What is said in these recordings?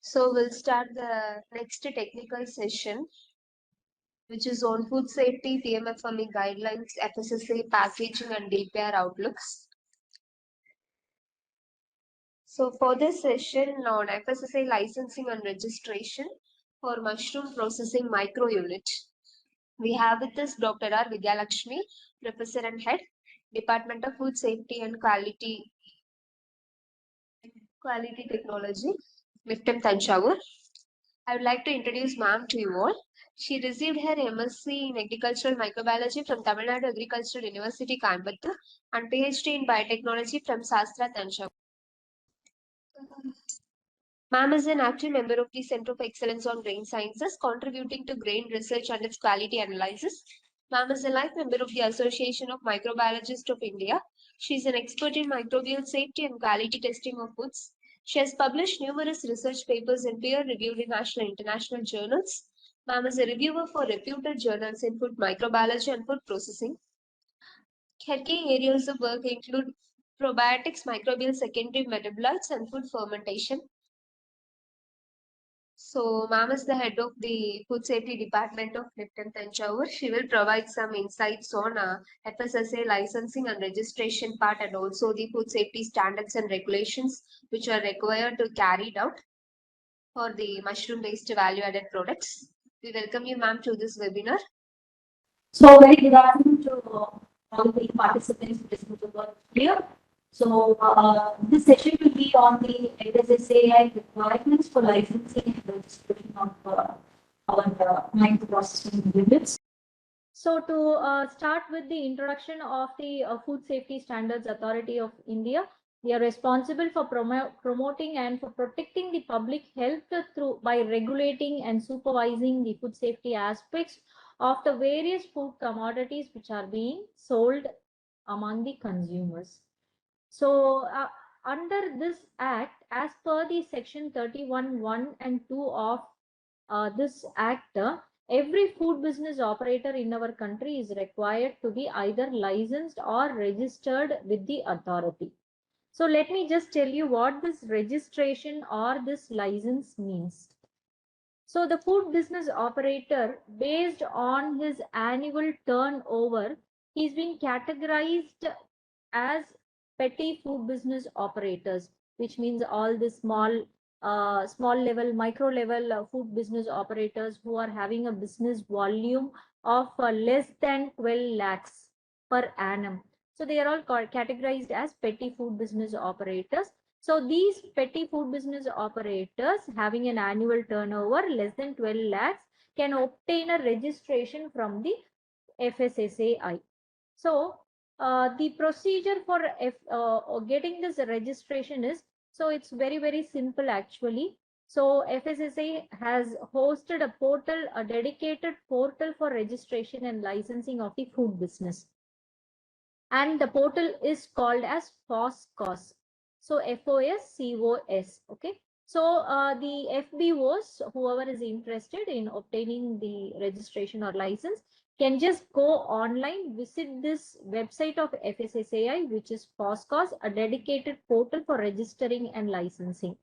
So we'll start the next technical session, which is on food safety, PMFME guidelines, FSSA, packaging, and DPR outlooks. So for this session on FSSA licensing and registration for mushroom processing micro unit, we have with us Dr. R. Vidyalakshmi, Professor and Head, Department of Food Safety and Quality Technology, Lifton Tanjavur. I would like to introduce ma'am to you all. She received her MSc in Agricultural Microbiology from Tamil Nadu Agricultural University, Coimbatore, and PhD in Biotechnology from Sastra Tanjavur. Ma'am is an active member of the Center of Excellence on Grain Sciences, contributing to grain research and its quality analysis. Ma'am is a life member of the Association of Microbiologists of India. She is an expert in microbial safety and quality testing of foods. She has published numerous research papers in peer-reviewed national and international journals. Ma'am is a reviewer for reputed journals in food microbiology and food processing. Her key areas of work include probiotics, microbial secondary metabolites, and food fermentation. So, ma'am is the head of the Food Safety Department of Lipton Tanjavur. She will provide some insights on FSSA licensing and registration part, and also the food safety standards and regulations which are required to carried out for the mushroom-based value-added products. We welcome you, ma'am, to this webinar. So, very good afternoon to all the participants listening to the here. So, this session will be on the FSSAI requirements for licensing and registration of our micro processing units. So, to start with the introduction of the Food Safety Standards Authority of India, we are responsible for promoting and for protecting the public health by regulating and supervising the food safety aspects of the various food commodities which are being sold among the consumers. So, under this act, as per the section 31(1) and 2 of this act, every food business operator in our country is required to be either licensed or registered with the authority. So let me just tell you what this registration or this license means. So the food business operator, based on his annual turnover, he's been categorized as petty food business operators, which means all the small level, micro level food business operators who are having a business volume of less than 12 lakhs per annum. So they are all categorized as petty food business operators. So these petty food business operators having an annual turnover less than 12 lakhs can obtain a registration from the FSSAI. So the procedure for getting this registration is, so it's very simple actually. So FSSAI has hosted a portal, a dedicated portal for registration and licensing of the food business. And the portal is called as FOSCOS. So FOSCOS. Okay. So the FBOs, whoever is interested in obtaining the registration or license, can just go online, visit this website of FSSAI, which is FOSCOS, a dedicated portal for registering and licensing.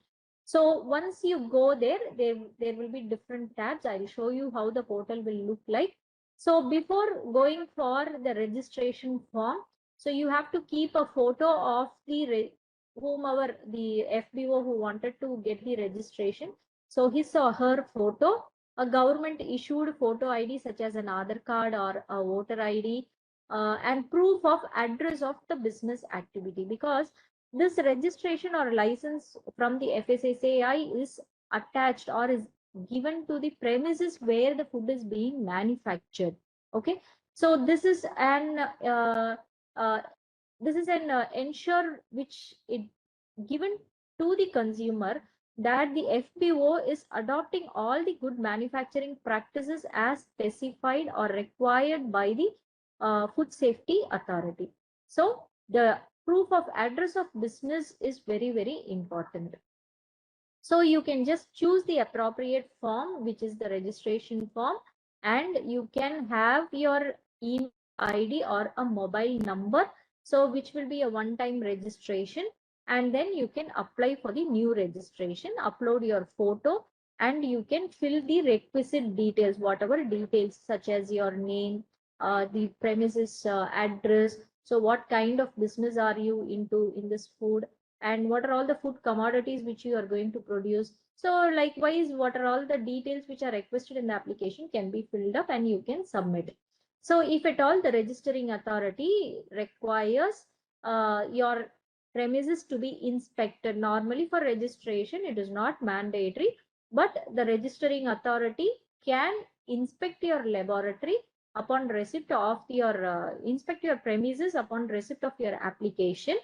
So once you go there, there will be different tabs. I'll show you how the portal will look like. So before going for the registration form, so you have to keep a photo of the whomever the FBO who wanted to get the registration. So his or her photo, a government issued photo ID such as an Aadhaar card or a voter ID, and proof of address of the business activity, because this registration or license from the FSSAI is attached or is given to the premises where the food is being manufactured. Okay, so this is an ensure which it given to the consumer that the FBO is adopting all the good manufacturing practices as specified or required by the Food Safety Authority. So the proof of address of business is very important. So you can just choose the appropriate form, which is the registration form, and you can have your email ID or a mobile number, so which will be a one-time registration, and then you can apply for the new registration, upload your photo, and you can fill the requisite details, whatever details such as your name, the premises address. So what kind of business are you into in this food, and what are all the food commodities which you are going to produce. So likewise, what are all the details which are requested in the application can be filled up and you can submit. So if at all the registering authority requires your premises to be inspected, normally for registration it is not mandatory, but the registering authority can inspect your laboratory upon receipt of your inspect your premises upon receipt of your application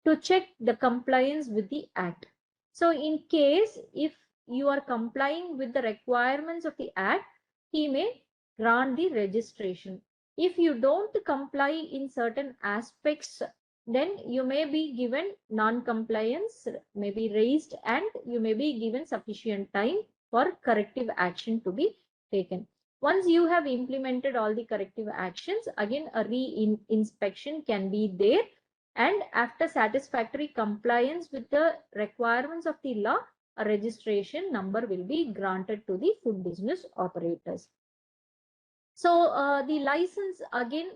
to check the compliance with the act. So in case if you are complying with the requirements of the act, he may grant the registration. If you don't comply in certain aspects, then you may be given non-compliance, may be raised, and you may be given sufficient time for corrective action to be taken. Once you have implemented all the corrective actions, again a re-inspection can be there, and after satisfactory compliance with the requirements of the law, a registration number will be granted to the food business operators. So the license again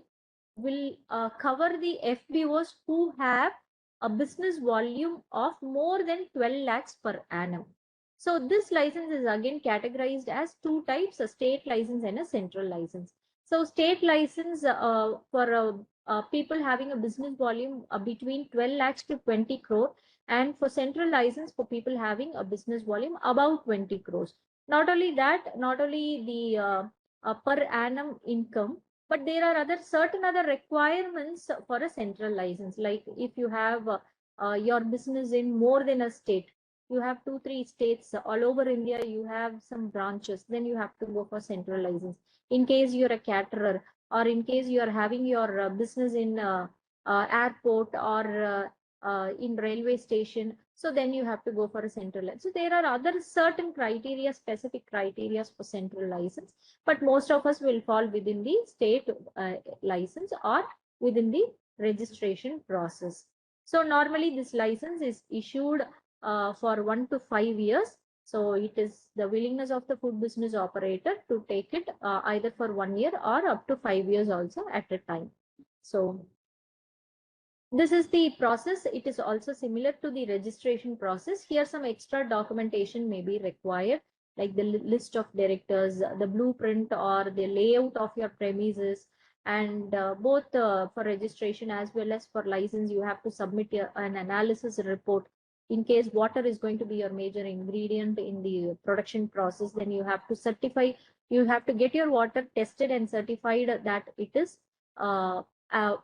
will cover the FBOs who have a business volume of more than 12 lakhs per annum. So this license is again categorized as two types, a state license and a central license. So state license for people having a business volume between 12 lakhs to 20 crore, and for central license for people having a business volume above 20 crores. Not only that, not only the per annum income, but there are other certain other requirements for a central license. Like if you have your business in more than a state, you have 2 3 states all over India, you have some branches, then you have to go for central license. In case you're a caterer, or in case you are having your business in airport or in railway station, so then you have to go for a central license. So there are other certain criteria, specific criteria for central license, but most of us will fall within the state license or within the registration process. So normally this license is issued for 1 to 5 years. So it is the willingness of the food business operator to take it either for 1 year or up to 5 years also at a time. So this is the process. It is also similar to the registration process. Here some extra documentation may be required, like the list of directors, the blueprint or the layout of your premises, and both for registration as well as for license, you have to submit an analysis report. In case water is going to be your major ingredient in the production process, then you have to certify, you have to get your water tested and certified that it is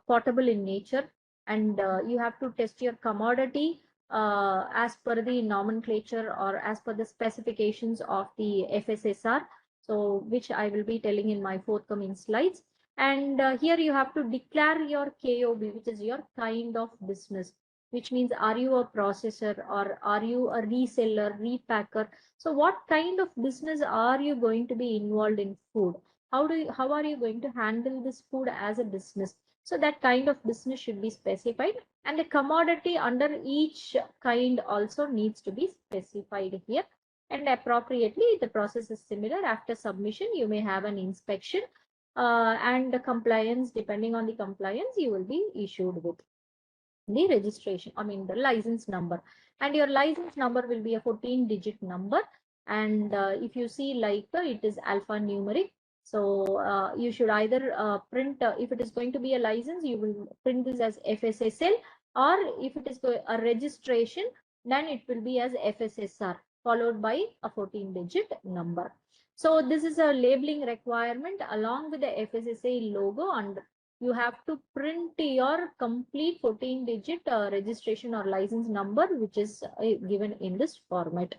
potable in nature, and you have to test your commodity as per the nomenclature or as per the specifications of the FSSR, so which I will be telling in my forthcoming slides. And here you have to declare your KOB, which is your kind of business, which means are you a processor or are you a reseller, repacker? So what kind of business are you going to be involved in food? How are you going to handle this food as a business? So that kind of business should be specified, and the commodity under each kind also needs to be specified here. And appropriately, the process is similar. After submission, you may have an inspection, and the compliance, depending on the compliance, you will be issued with the registration, I mean the license number. And your license number will be a 14-digit number. And if you see, like it is alphanumeric. So you should either print, if it is going to be a license, you will print this as FSSL, or if it is a registration, then it will be as FSSR followed by a 14-digit number. So this is a labeling requirement along with the FSSA logo, and you have to print your complete 14-digit registration or license number, which is given in this format.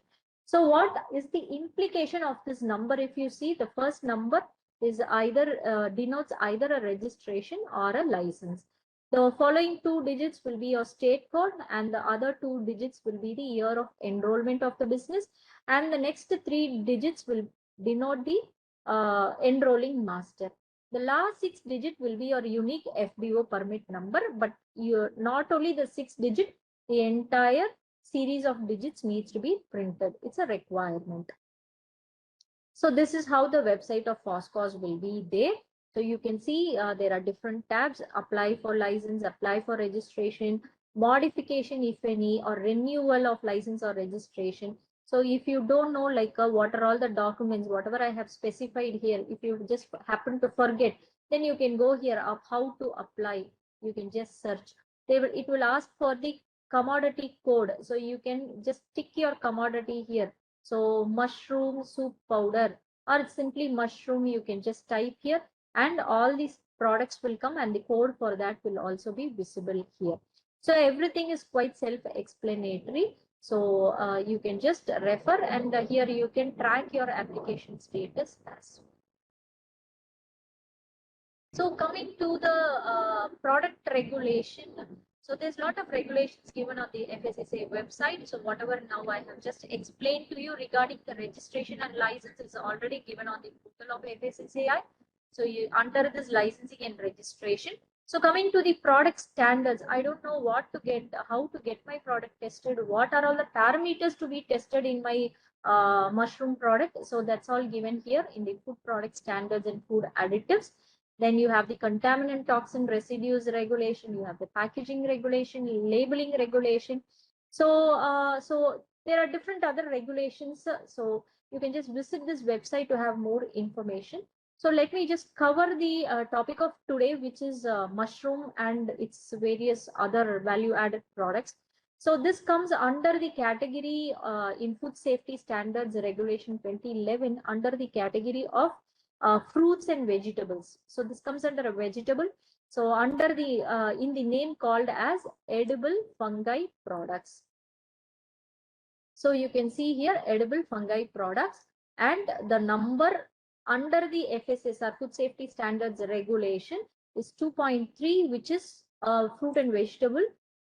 So what is the implication of this number? If you see, the first number is either denotes either a registration or a license. The following 2 digits will be your state code, and the other 2 digits will be the year of enrollment of the business, and the next 3 digits will denote the enrolling master. The last 6 digit will be your unique FBO permit number, but not only the 6 digit, The entire series of digits needs to be printed. It's a requirement. So this is how the website of FOSCOS will be there. So you can see there are different tabs: apply for license, apply for registration, modification if any, or renewal of license or registration. So if you don't know like what are all the documents, whatever I have specified here, if you just happen to forget, then you can go here of how to apply. You can just search. It will ask for the commodity code. So you can just tick your commodity here. So mushroom soup powder or simply mushroom, you can just type here and all these products will come and the code for that will also be visible here. So everything is quite self-explanatory. So you can just refer and here you can track your application status as well. So coming to the product regulation, so there's a lot of regulations given on the FSSAI website. So whatever now I have just explained to you regarding the registration and license is already given on the portal of FSSAI. So you under this licensing and registration. So coming to the product standards, I don't know what to get, how to get my product tested, what are all the parameters to be tested in my mushroom product. So that's all given here in the food product standards and food additives. Then you have the contaminant toxin residues regulation, you have the packaging regulation, labeling regulation. So there are different other regulations. So you can just visit this website to have more information. So let me just cover the topic of today, which is mushroom and its various other value added products. So this comes under the category in food safety standards regulation 2011 under the category of fruits and vegetables. So this comes under a vegetable. So under the in the name called as edible fungi products. So you can see here edible fungi products and the number under the FSSR food safety standards regulation is 2.3, which is fruit and vegetable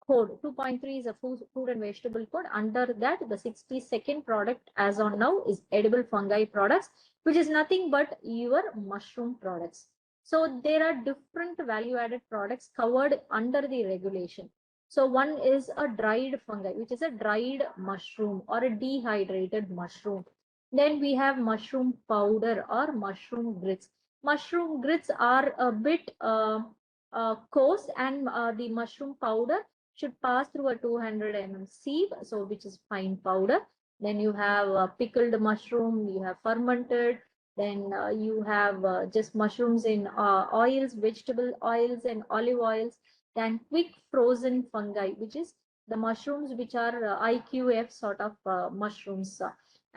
code. 2.3 is a fruit and vegetable code. Under that, the 62nd product as on now is edible fungi products, which is nothing but your mushroom products. So there are different value added products covered under the regulation. So one is a dried fungi, which is a dried mushroom or a dehydrated mushroom. Then we have mushroom powder or mushroom grits. Mushroom grits are a bit coarse and the mushroom powder should pass through a 200 sieve, so which is fine powder. Then you have pickled mushroom, you have fermented, then you have just mushrooms in oils, vegetable oils and olive oils, then quick frozen fungi, which is the mushrooms which are IQF sort of mushrooms.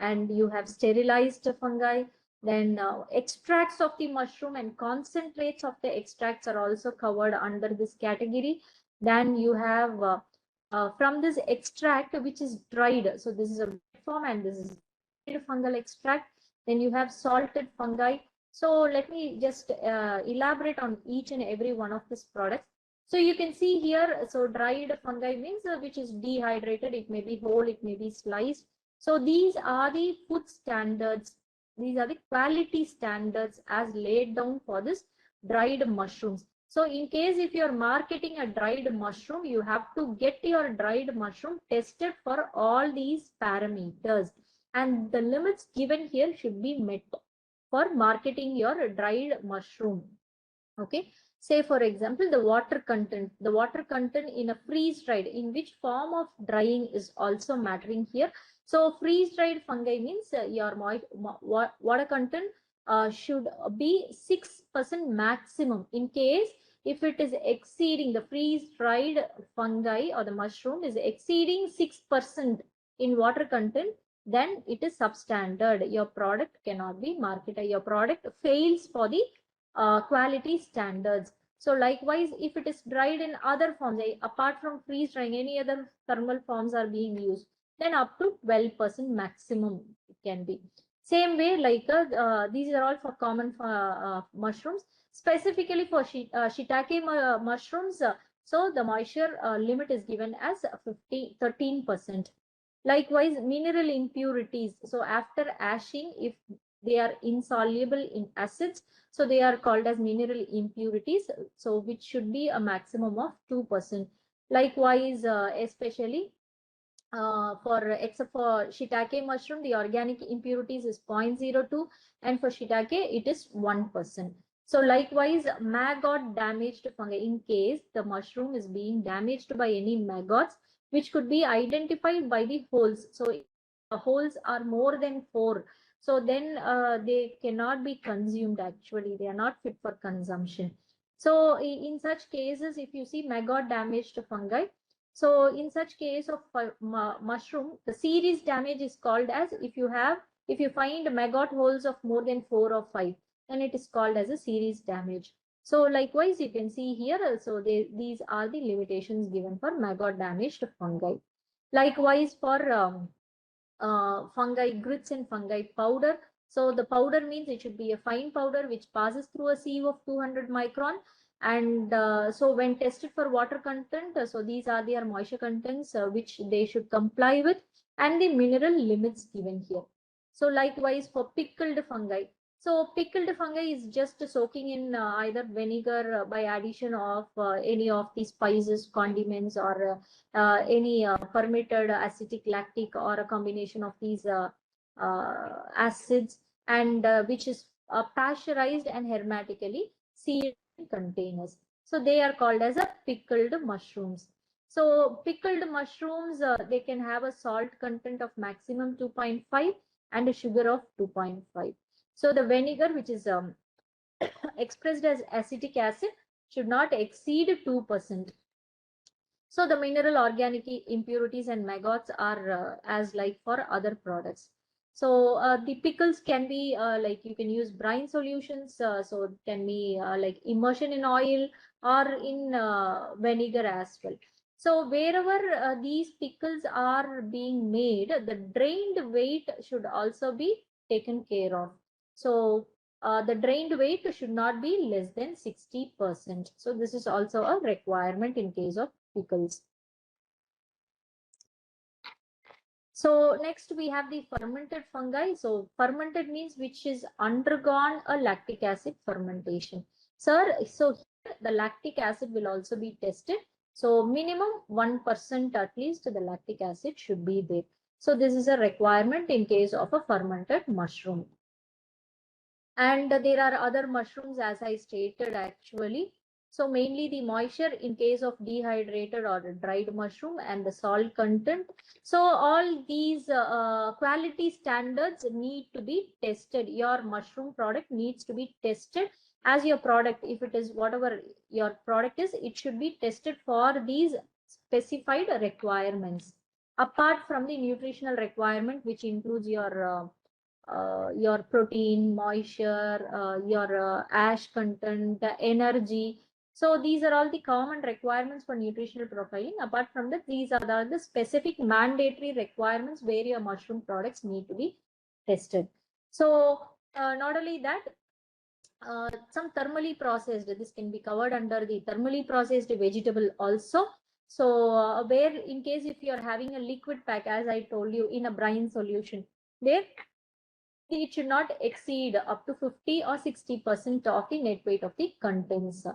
And you have sterilized fungi. Then extracts of the mushroom and concentrates of the extracts are also covered under this category. Then you have from this extract which is dried. So this is a wet form and this is dried fungal extract. Then you have salted fungi. So let me just elaborate on each and every one of these products. So you can see here, so dried fungi means which is dehydrated. It may be whole, it may be sliced. So these are the food standards. These are the quality standards as laid down for this dried mushrooms. So in case if you're marketing a dried mushroom, you have to get your dried mushroom tested for all these parameters. And the limits given here should be met for marketing your dried mushroom. Okay. Say for example, the water content in a freeze dried, in which form of drying is also mattering here. So freeze dried fungi means your water content should be 6% maximum. In case if it is exceeding, the freeze dried fungi or the mushroom is exceeding 6% in water content, then it is substandard. Your product cannot be marketed. Your product fails for the quality standards. So likewise, if it is dried in other forms, apart from freeze drying, any other thermal forms are being used, then up to 12% maximum it can be. Same way, like these are all for common mushrooms. Specifically for shiitake mushrooms, so the moisture limit is given as 13%. Likewise, mineral impurities. So after ashing, if they are insoluble in acids, so they are called as mineral impurities. So which should be a maximum of 2%. Likewise, especially except for shiitake mushroom, the organic impurities is 0.02, and for shiitake it is 1%. So likewise, maggot damaged fungi, in case the mushroom is being damaged by any maggots, which could be identified by the holes. So if the holes are more than 4, so then they cannot be consumed. Actually, they are not fit for consumption. So in such cases, if you see maggot damaged fungi, so in such case of mushroom, the series damage is called as, if you find maggot holes of more than 4 or 5, then it is called as a series damage. So likewise, you can see here also these are the limitations given for maggot damaged fungi. Likewise, for fungi grits and fungi powder. So the powder means it should be a fine powder which passes through a sieve of 200 micron. And so when tested for water content, so these are their moisture contents which they should comply with, and the mineral limits given here. So likewise for pickled fungi. So pickled fungi is just soaking in either vinegar by addition of any of the spices, condiments, or any fermented acetic lactic, or a combination of these acids, and which is pasteurized and hermetically sealed in containers. So they are called as a pickled mushrooms. So pickled mushrooms, they can have a salt content of maximum 2.5 and a sugar of 2.5. So the vinegar, which is expressed as acetic acid, should not exceed 2%. So the mineral organic impurities and maggots are as like for other products. So the pickles can be like, you can use brine solutions. So it can be like immersion in oil or in vinegar as well. So wherever these pickles are being made, the drained weight should also be taken care of. So the drained weight should not be less than 60%. So this is also a requirement in case of pickles. So next we have the fermented fungi. So fermented means which is undergone a lactic acid fermentation. Sir, so here the lactic acid will also be tested. So minimum 1% at least the lactic acid should be there. So this is a requirement in case of a fermented mushroom. And there are other mushrooms, as I stated actually. So mainly the moisture in case of dehydrated or dried mushroom, and the salt content. So all these quality standards need to be tested. Your mushroom product needs to be tested as your product. If it is whatever your product is, it should be tested for these specified requirements. Apart from the nutritional requirement, which includes your protein, moisture, your ash content, energy. So these are all the common requirements for nutritional profiling. Apart from that, these are the specific mandatory requirements where your mushroom products need to be tested. So not only that, some thermally processed, this can be covered under the thermally processed vegetable also. So where in case if you are having a liquid pack, as I told you, in a brine solution, there it should not exceed up to 50 or 60% of the net weight of the contents.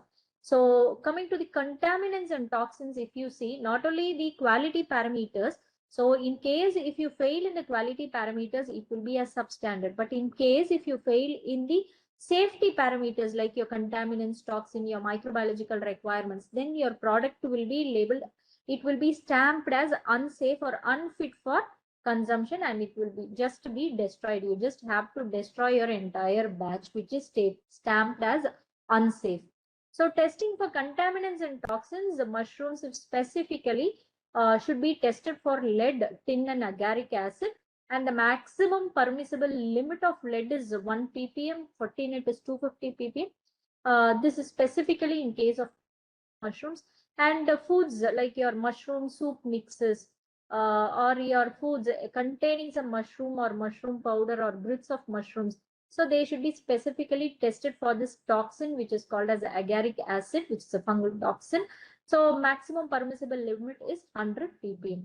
So coming to the contaminants and toxins, if you see, not only the quality parameters, so in case if you fail in the quality parameters, it will be a substandard. But in case if you fail in the safety parameters, like your contaminants, toxin, your microbiological requirements, then your product will be labeled, it will be stamped as unsafe or unfit for consumption, and it will be just be destroyed. You just have to destroy your entire batch, which is stamped as unsafe. So testing for contaminants and toxins, the mushrooms specifically should be tested for lead, tin, and agaric acid. And the maximum permissible limit of lead is 1 ppm, for tin it is 250 ppm. This is specifically in case of mushrooms. And foods like your mushroom soup mixes, or your foods containing some mushroom or mushroom powder or grits of mushrooms, so they should be specifically tested for this toxin, which is called as agaric acid, which is a fungal toxin. So maximum permissible limit is 100 ppm.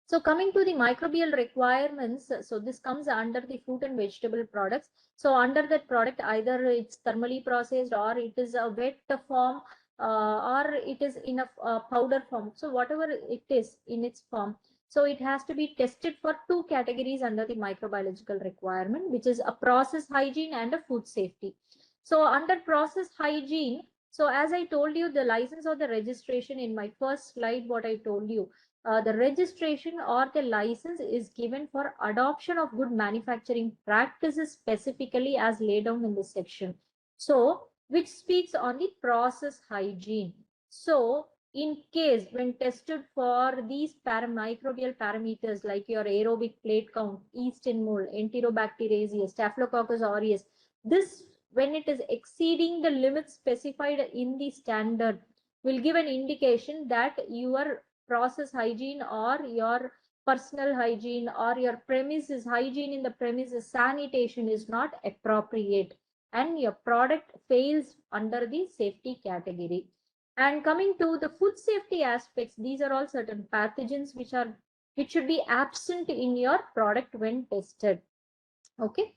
So coming to the microbial requirements, so this comes under the fruit and vegetable products. So under that product, either it's thermally processed or it is a wet form. or it is in a powder form. So whatever it is in its form, so it has to be tested for two categories under the microbiological requirement, which is a process hygiene and a food safety. So under process hygiene, so as I told you, the license or the registration in my first slide, what I told you, the registration or the license is given for adoption of good manufacturing practices specifically as laid down in this section. So, which speaks on the process hygiene. So, in case when tested for these microbial parameters like your aerobic plate count, yeast in mold, Enterobacteriaceae, Staphylococcus aureus, this when it is exceeding the limits specified in the standard will give an indication that your process hygiene or your personal hygiene or your premises hygiene in the premises sanitation is not appropriate and your product fails under the safety category. And coming to the food safety aspects, these are all certain pathogens which should be absent in your product when tested. Okay,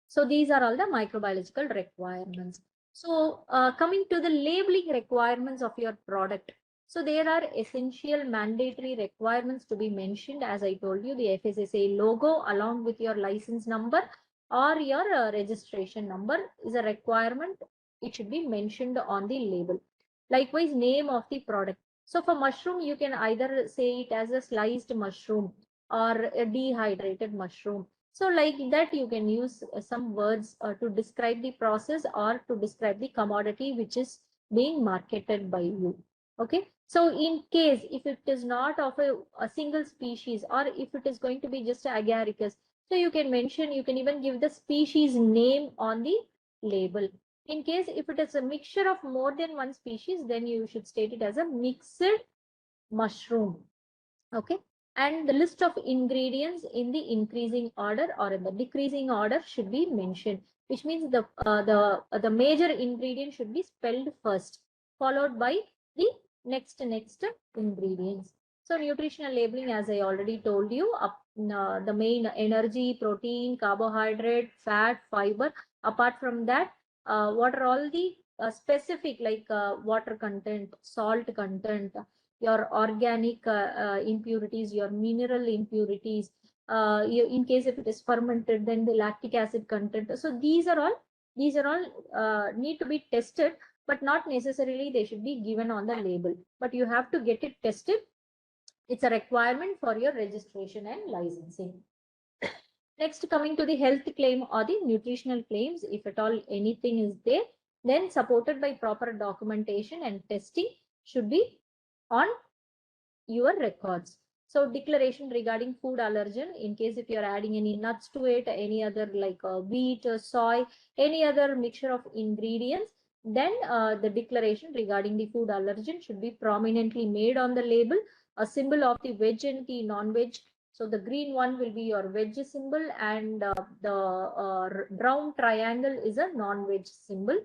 so these are all the microbiological requirements. So coming to the labeling requirements of your product, so there are essential mandatory requirements to be mentioned. As I told you, the FSSA logo along with your license number or your registration number is a requirement. It should be mentioned on the label. Likewise, name of the product. So for mushroom, you can either say it as a sliced mushroom or a dehydrated mushroom. So like that, you can use some words to describe the process or to describe the commodity which is being marketed by you. Okay. So in case if it is not of a single species or if it is going to be just agaricus, so you can mention, you can even give the species name on the label. In case if it is a mixture of more than one species, then you should state it as a mixed mushroom. Okay, and the list of ingredients in the increasing order or in the decreasing order should be mentioned, which means the major ingredient should be spelled first, followed by the next ingredients. So nutritional labeling, as I already told you, the main energy, protein, carbohydrate, fat, fiber. Apart from that, what are all the specific like water content, salt content, your organic impurities, your mineral impurities. In case if it is fermented, then the lactic acid content. So these are all need to be tested, but not necessarily they should be given on the label. But you have to get it tested. It's a requirement for your registration and licensing. Next, coming to the health claim or the nutritional claims, if at all anything is there, then supported by proper documentation and testing should be on your records. So declaration regarding food allergen, in case if you're adding any nuts to it, any other like wheat, soy, any other mixture of ingredients, then the declaration regarding the food allergen should be prominently made on the label. A symbol of the veg and the non-veg. So the green one will be your veg symbol and the brown triangle is a non-veg symbol.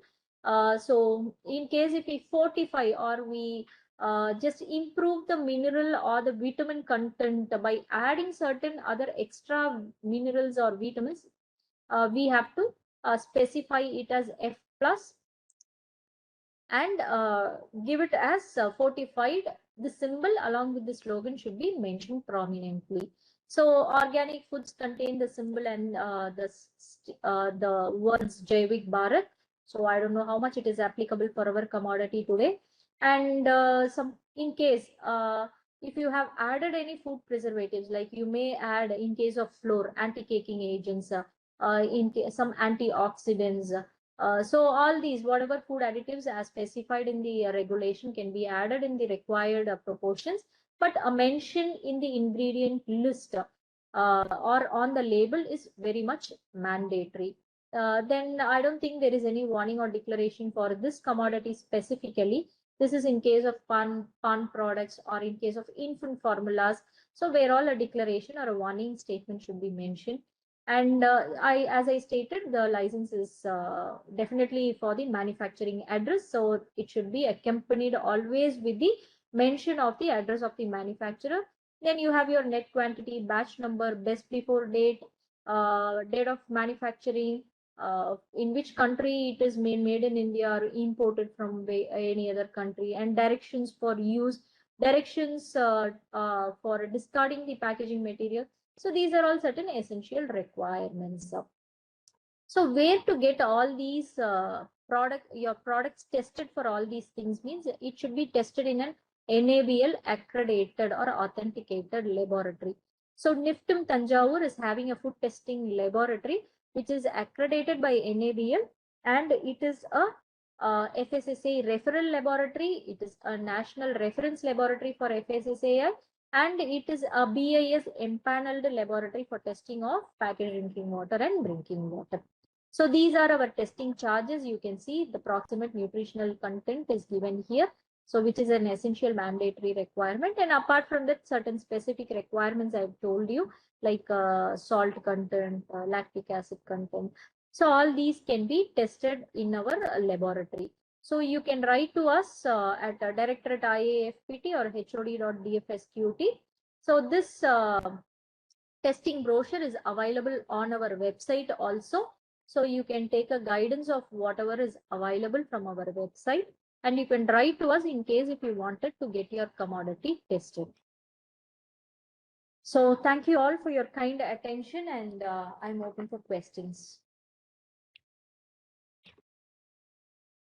So in case if we fortify or we just improve the mineral or the vitamin content by adding certain other extra minerals or vitamins, we have to specify it as F plus and give it as fortified. The symbol along with the slogan should be mentioned prominently. So organic foods contain the symbol and the words Jaivik Bharat. So I don't know how much it is applicable for our commodity today. And some in case if you have added any food preservatives, like you may add in case of flour, anti-caking agents, some antioxidants, so all these, whatever food additives as specified in the regulation can be added in the required proportions, but a mention in the ingredient list or on the label is very much mandatory. Then I don't think there is any warning or declaration for this commodity specifically. This is in case of pan products or in case of infant formulas. So where all a declaration or a warning statement should be mentioned. And as I stated, the license is definitely for the manufacturing address. So it should be accompanied always with the mention of the address of the manufacturer. Then you have your net quantity, batch number, best before date, date of manufacturing, in which country it is made in India or imported from any other country, and directions for use, directions for discarding the packaging material. So these are all certain essential requirements. So where to get all these your products tested for all these things means it should be tested in an NABL accredited or authenticated laboratory. So NIFTM Tanjavur is having a food testing laboratory which is accredited by NABL, and it is a FSSAI referral laboratory. It is a national reference laboratory for FSSAI, and it is a BIS empaneled laboratory for testing of packaged drinking water and drinking water. So these are our testing charges. You can see the proximate nutritional content is given here. So which is an essential mandatory requirement. And apart from that, certain specific requirements I've told you, like salt content, lactic acid content. So all these can be tested in our laboratory. So you can write to us at director@iafpt or hod.dfsqt. So this testing brochure is available on our website also. So you can take a guidance of whatever is available from our website, and you can write to us in case if you wanted to get your commodity tested. So thank you all for your kind attention, and I'm open for questions.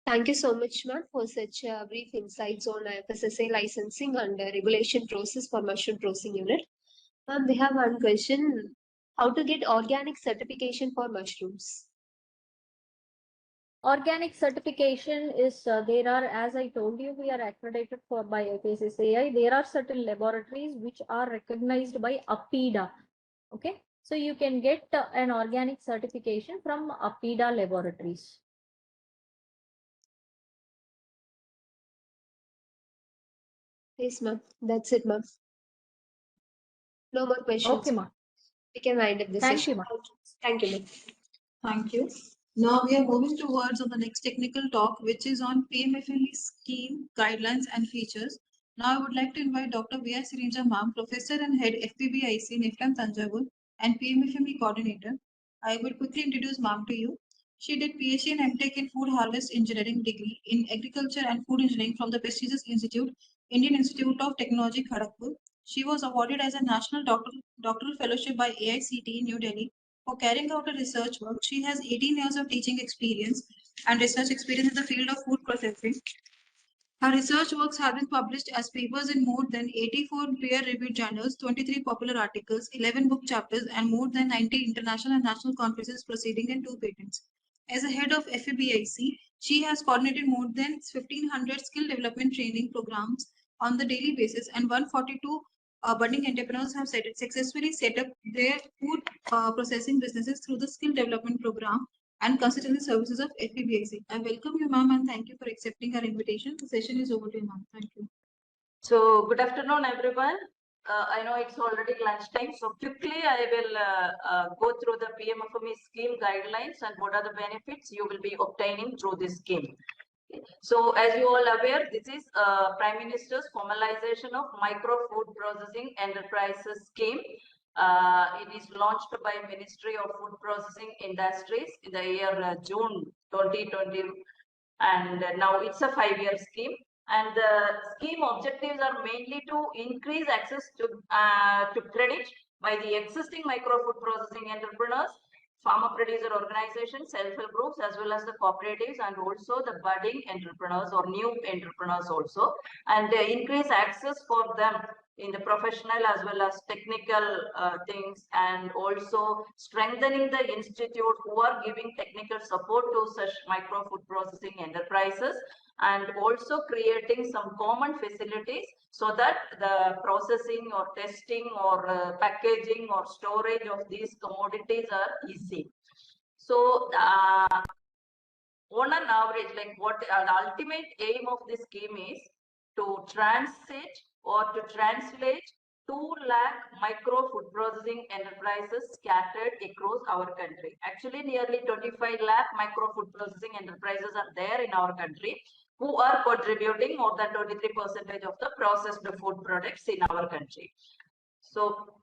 Thank you so much, ma'am, for such brief insights on FSSA licensing and regulation process for mushroom processing unit. Ma'am, we have one question. How to get organic certification for mushrooms? Organic certification is there are, as I told you, we are accredited for by FSSAI. There are certain laboratories which are recognized by APIDA. Okay, so you can get an organic certification from APIDA laboratories. Yes, ma'am. That's it, ma'am. No more questions. Okay, ma'am. We can wind up the Thank session. you, ma'am. Thank you, ma'am. Thank you. Now we are moving towards on the next technical talk, which is on PMFME scheme, guidelines and features. Now I would like to invite Dr. V.R. Sirinja Ma'am, Professor and Head FPBIC, NIFTAM Tanjavur, and PMFME Coordinator. I will quickly introduce Ma'am to you. She did PhD and MTech in Food Harvest Engineering degree in Agriculture and Food Engineering from the prestigious institute, Indian Institute of Technology, Kharagpur. She was awarded as a National Doctoral Fellowship by AICTE, New Delhi, for carrying out her research work. She has 18 years of teaching experience and research experience in the field of food processing. Her research works have been published as papers in more than 84 peer-reviewed journals, 23 popular articles, 11 book chapters, and more than 90 international and national conferences proceeding, and 2 patents. As a head of FABIC, she has coordinated more than 1,500 skill development training programs on the daily basis, and 142 budding entrepreneurs have successfully set up their food processing businesses through the skill development program and consultancy services of FPBIC. I welcome you, ma'am, and thank you for accepting our invitation. The session is over to you, ma'am. Thank you. So, good afternoon, everyone. I know it's already lunchtime, so quickly I will go through the PMFME scheme guidelines and what are the benefits you will be obtaining through this scheme. So, as you all aware, this is Prime Minister's formalization of Micro Food Processing Enterprises scheme. It is launched by Ministry of Food Processing Industries in the year June 2020, and now it's a 5-year scheme. And the scheme objectives are mainly to increase access to credit by the existing micro food processing entrepreneurs, farmer producer organizations, self-help groups, as well as the cooperatives, and also the budding entrepreneurs or new entrepreneurs also, and increase access for them in the professional as well as technical things, and also strengthening the institute who are giving technical support to such micro food processing enterprises, and also creating some common facilities so that the processing or testing or packaging or storage of these commodities are easy. So on an average, like what the ultimate aim of this scheme is to transit or to translate 2 lakh micro food processing enterprises scattered across our country. Actually, nearly 25 lakh micro food processing enterprises are there in our country who are contributing more than 23% of the processed food products in our country. So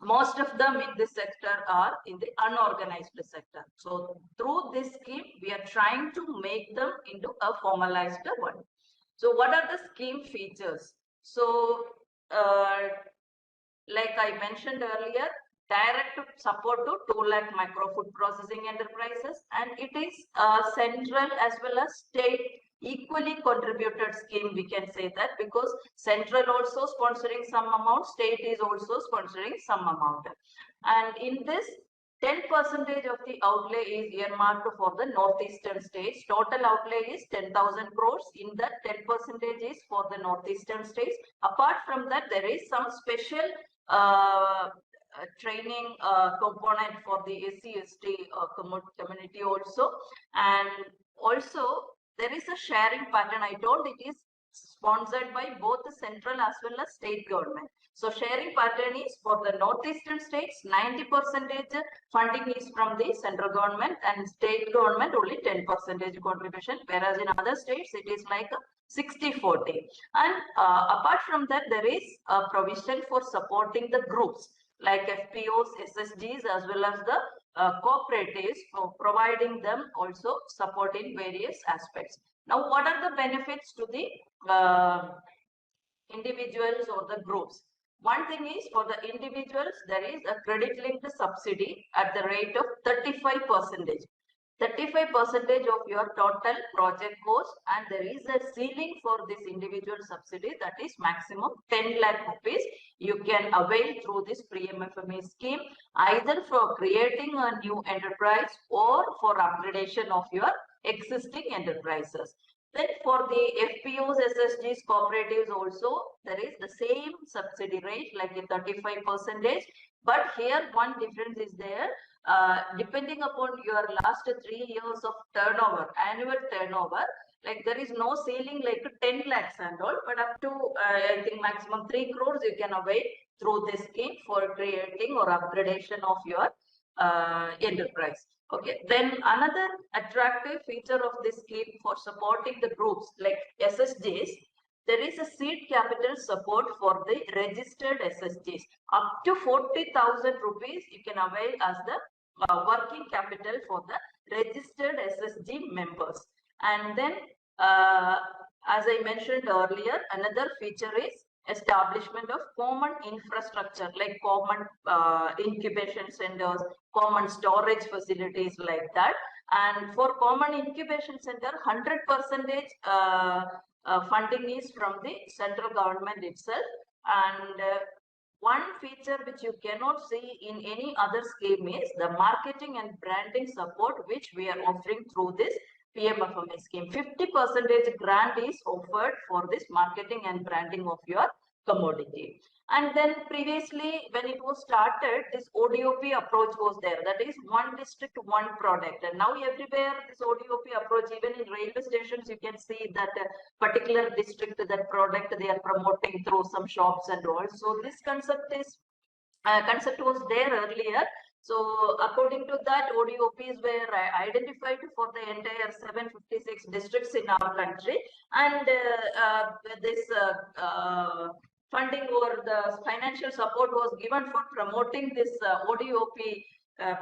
most of them in this sector are in the unorganized sector. So through this scheme, we are trying to make them into a formalized one. So what are the scheme features? So like I mentioned earlier, direct support to 2 lakh micro food processing enterprises, and it is central as well as state equally contributed scheme, we can say that, because central also sponsoring some amount, state is also sponsoring some amount. And in this, 10% of the outlay is earmarked for the northeastern states. Total outlay is 10,000 crores. In that, 10% is for the northeastern states. Apart from that, there is some special training component for the SC/ST community also. And also, there is a sharing pattern. I told it is sponsored by both the central as well as state government. So sharing pattern is for the northeastern states, 90% funding is from the central government, and state government only 10% contribution, whereas in other states it is like 60-40. And apart from that, there is a provision for supporting the groups like FPOs, SSGs, as well as the cooperatives, for providing them also support in various aspects. Now, what are the benefits to the individuals or the groups? One thing is, for the individuals, there is a credit linked subsidy at the rate of 35%. 35% of your total project cost, and there is a ceiling for this individual subsidy, that is maximum 10 lakh rupees you can avail through this PMFME scheme, either for creating a new enterprise or for upgradation of your existing enterprises. Then for the FPOs, SSGs, cooperatives also, there is the same subsidy rate like a 35%. But here one difference is there. Depending upon your last 3 years of turnover, annual turnover, like there is no ceiling like 10 lakhs and all, but up to I think maximum 3 crores you can avail through this scheme for creating or upgradation of your enterprise. Okay, then another attractive feature of this scheme for supporting the groups like SSGs, there is a seed capital support for the registered SSGs. Up to 40,000 rupees you can avail as the working capital for the registered SSG members. And then, as I mentioned earlier, another feature is establishment of common infrastructure like common incubation centers, common storage facilities like that. And for common incubation center, 100% funding is from the central government itself. And one feature which you cannot see in any other scheme is the marketing and branding support, which we are offering through this PMFME scheme. 50% grant is offered for this marketing and branding of your commodity. And then previously, when it was started, this ODOP approach was there. That is one district, one product. And now everywhere this ODOP approach, even in railway stations, you can see that particular district, that product they are promoting through some shops and all. So this concept was there earlier. So according to that, ODOPs were identified for the entire 756 districts in our country, and this funding or the financial support was given for promoting this ODOP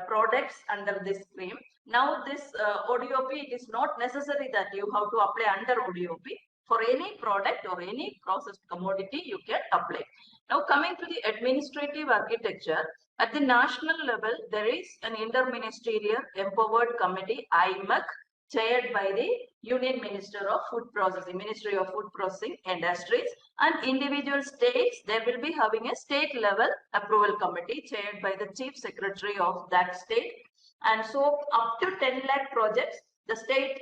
products under this scheme. Now this ODOP, it is not necessary that you have to apply under ODOP. For any product or any processed commodity, you can apply. Now coming to the administrative architecture, at the national level, there is an interministerial empowered committee, IMEC, chaired by the Union Minister of Food Processing, Ministry of Food Processing Industries, and individual states, they will be having a state level approval committee chaired by the Chief Secretary of that state. And so up to 10 lakh projects, the state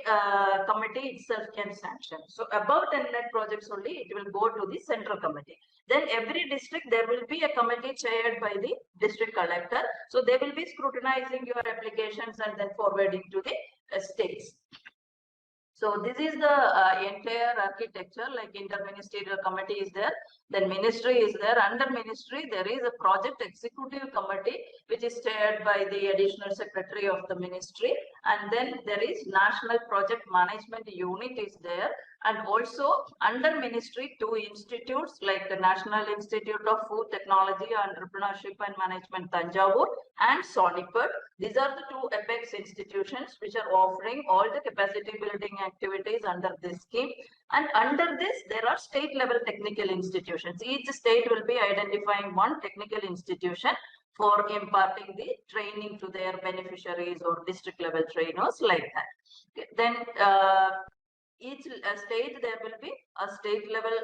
committee itself can sanction. So above 10 lakh projects only, it will go to the central committee. Then every district, there will be a committee chaired by the district collector. So they will be scrutinizing your applications and then forwarding to the states. So this is the entire architecture, like interministerial committee is there, then ministry is there. Under ministry, there is a project executive committee, which is chaired by the additional secretary of the ministry. And then there is national project management unit is there. And also under ministry, 2 institutes like the National Institute of Food Technology, Entrepreneurship and Management, Tanjavur, and Sonipat. These are the 2 apex institutions which are offering all the capacity building activities under this scheme. And under this, there are state level technical institutions. Each state will be identifying one technical institution for imparting the training to their beneficiaries or district level trainers like that. Then each state there will be a state level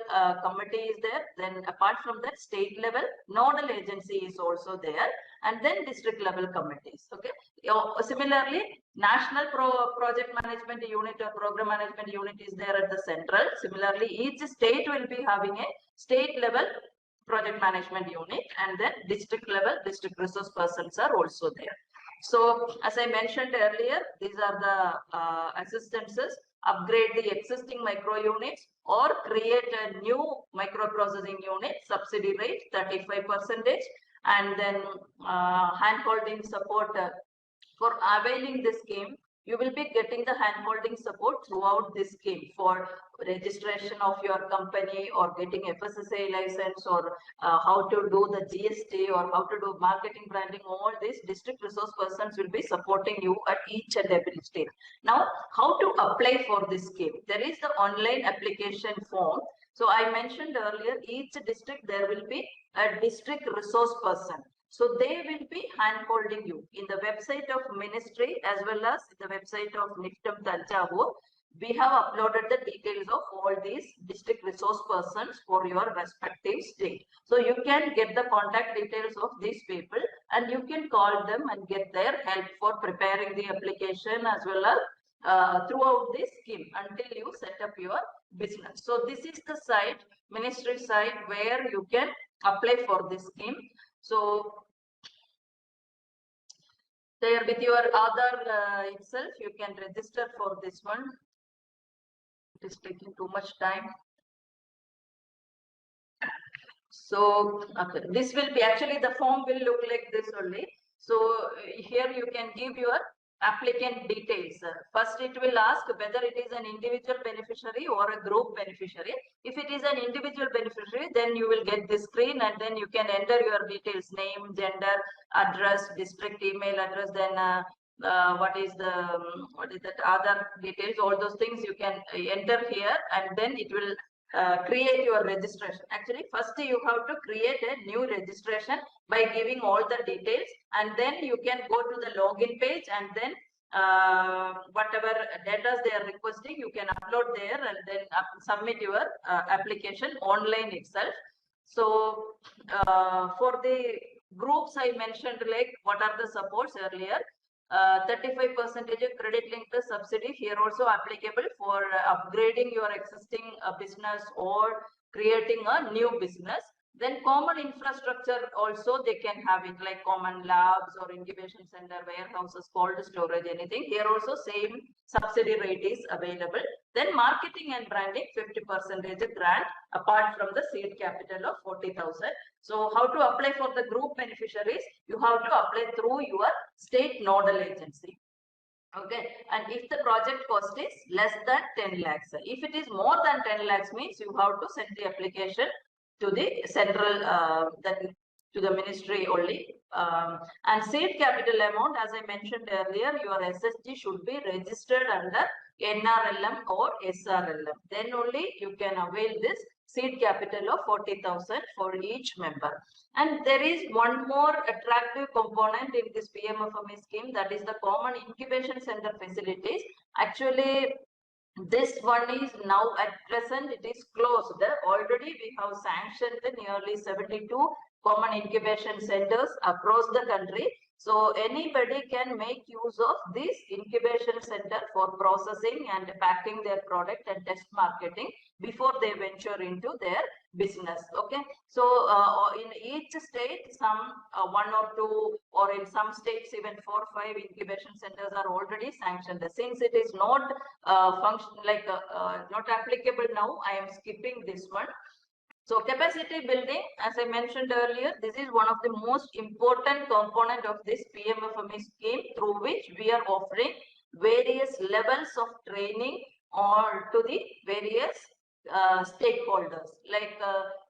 committee is there. Then apart from that, state level nodal agency is also there, and then district level committees. Okay. Similarly, national project management unit or program management unit is there at the central. Similarly, each state will be having a state level project management unit, and then district level district resource persons are also there. So as I mentioned earlier, these are the assistances. Upgrade the existing micro units or create a new microprocessing unit, subsidy rate 35%, and then hand-holding support for availing this scheme. You will be getting the hand-holding support throughout this scheme for registration of your company or getting FSSAI license or how to do the GST or how to do marketing, branding. All these district resource persons will be supporting you at each and every stage. Now, how to apply for this scheme? There is the online application form. So I mentioned earlier, each district there will be a district resource person. So they will be hand-holding you in the website of ministry as well as the website of NIFTM Tanjavur. We have uploaded the details of all these district resource persons for your respective state. So you can get the contact details of these people and you can call them and get their help for preparing the application as well as throughout this scheme until you set up your business. So this is the site, ministry site, where you can apply for this scheme. So there with your Aadhaar itself, you can register for this one. It is taking too much time. So okay, this will be actually the form will look like this only. So here you can give your applicant details. First, it will ask whether it is an individual beneficiary or a group beneficiary. If it is an individual beneficiary, then you will get this screen and then you can enter your details, name, gender, address, district, email address, then what is that other details, all those things you can enter here, and then it will create your registration. Actually, first you have to create a new registration by giving all the details, and then you can go to the login page and then whatever data they are requesting, you can upload there and then submit your application online itself. So for the groups I mentioned, like what are the supports earlier, 35% credit linked subsidy here also applicable for upgrading your existing business or creating a new business. Then common infrastructure also they can have it, like common labs or incubation center, warehouses, cold storage, anything. Here also same subsidy rate is available. Then marketing and branding 50% grant apart from the seed capital of 40,000. So how to apply for the group beneficiaries? You have to apply through your state nodal agency. Okay, and if the project cost is less than 10 lakhs, if it is more than 10 lakhs means you have to send the application to the central, to the ministry only. And seed capital amount, as I mentioned earlier, your SSG should be registered under NRLM or SRLM. Then only you can avail this seed capital of 40,000 for each member. And there is one more attractive component in this PMFME scheme, that is the common incubation center facilities. Actually, this one is now at present it is closed. Already we have sanctioned nearly 72 common incubation centers across the country. So anybody can make use of this incubation center for processing and packing their product and test marketing before they venture into their business. Okay, so in each state some 1 or 2, or in some states even 4 or 5 incubation centers are already sanctioned. Since it is not not applicable now, I am skipping this one. So capacity building, as I mentioned earlier, this is one of the most important component of this PMFME scheme, through which we are offering various levels of training or to the various stakeholders, like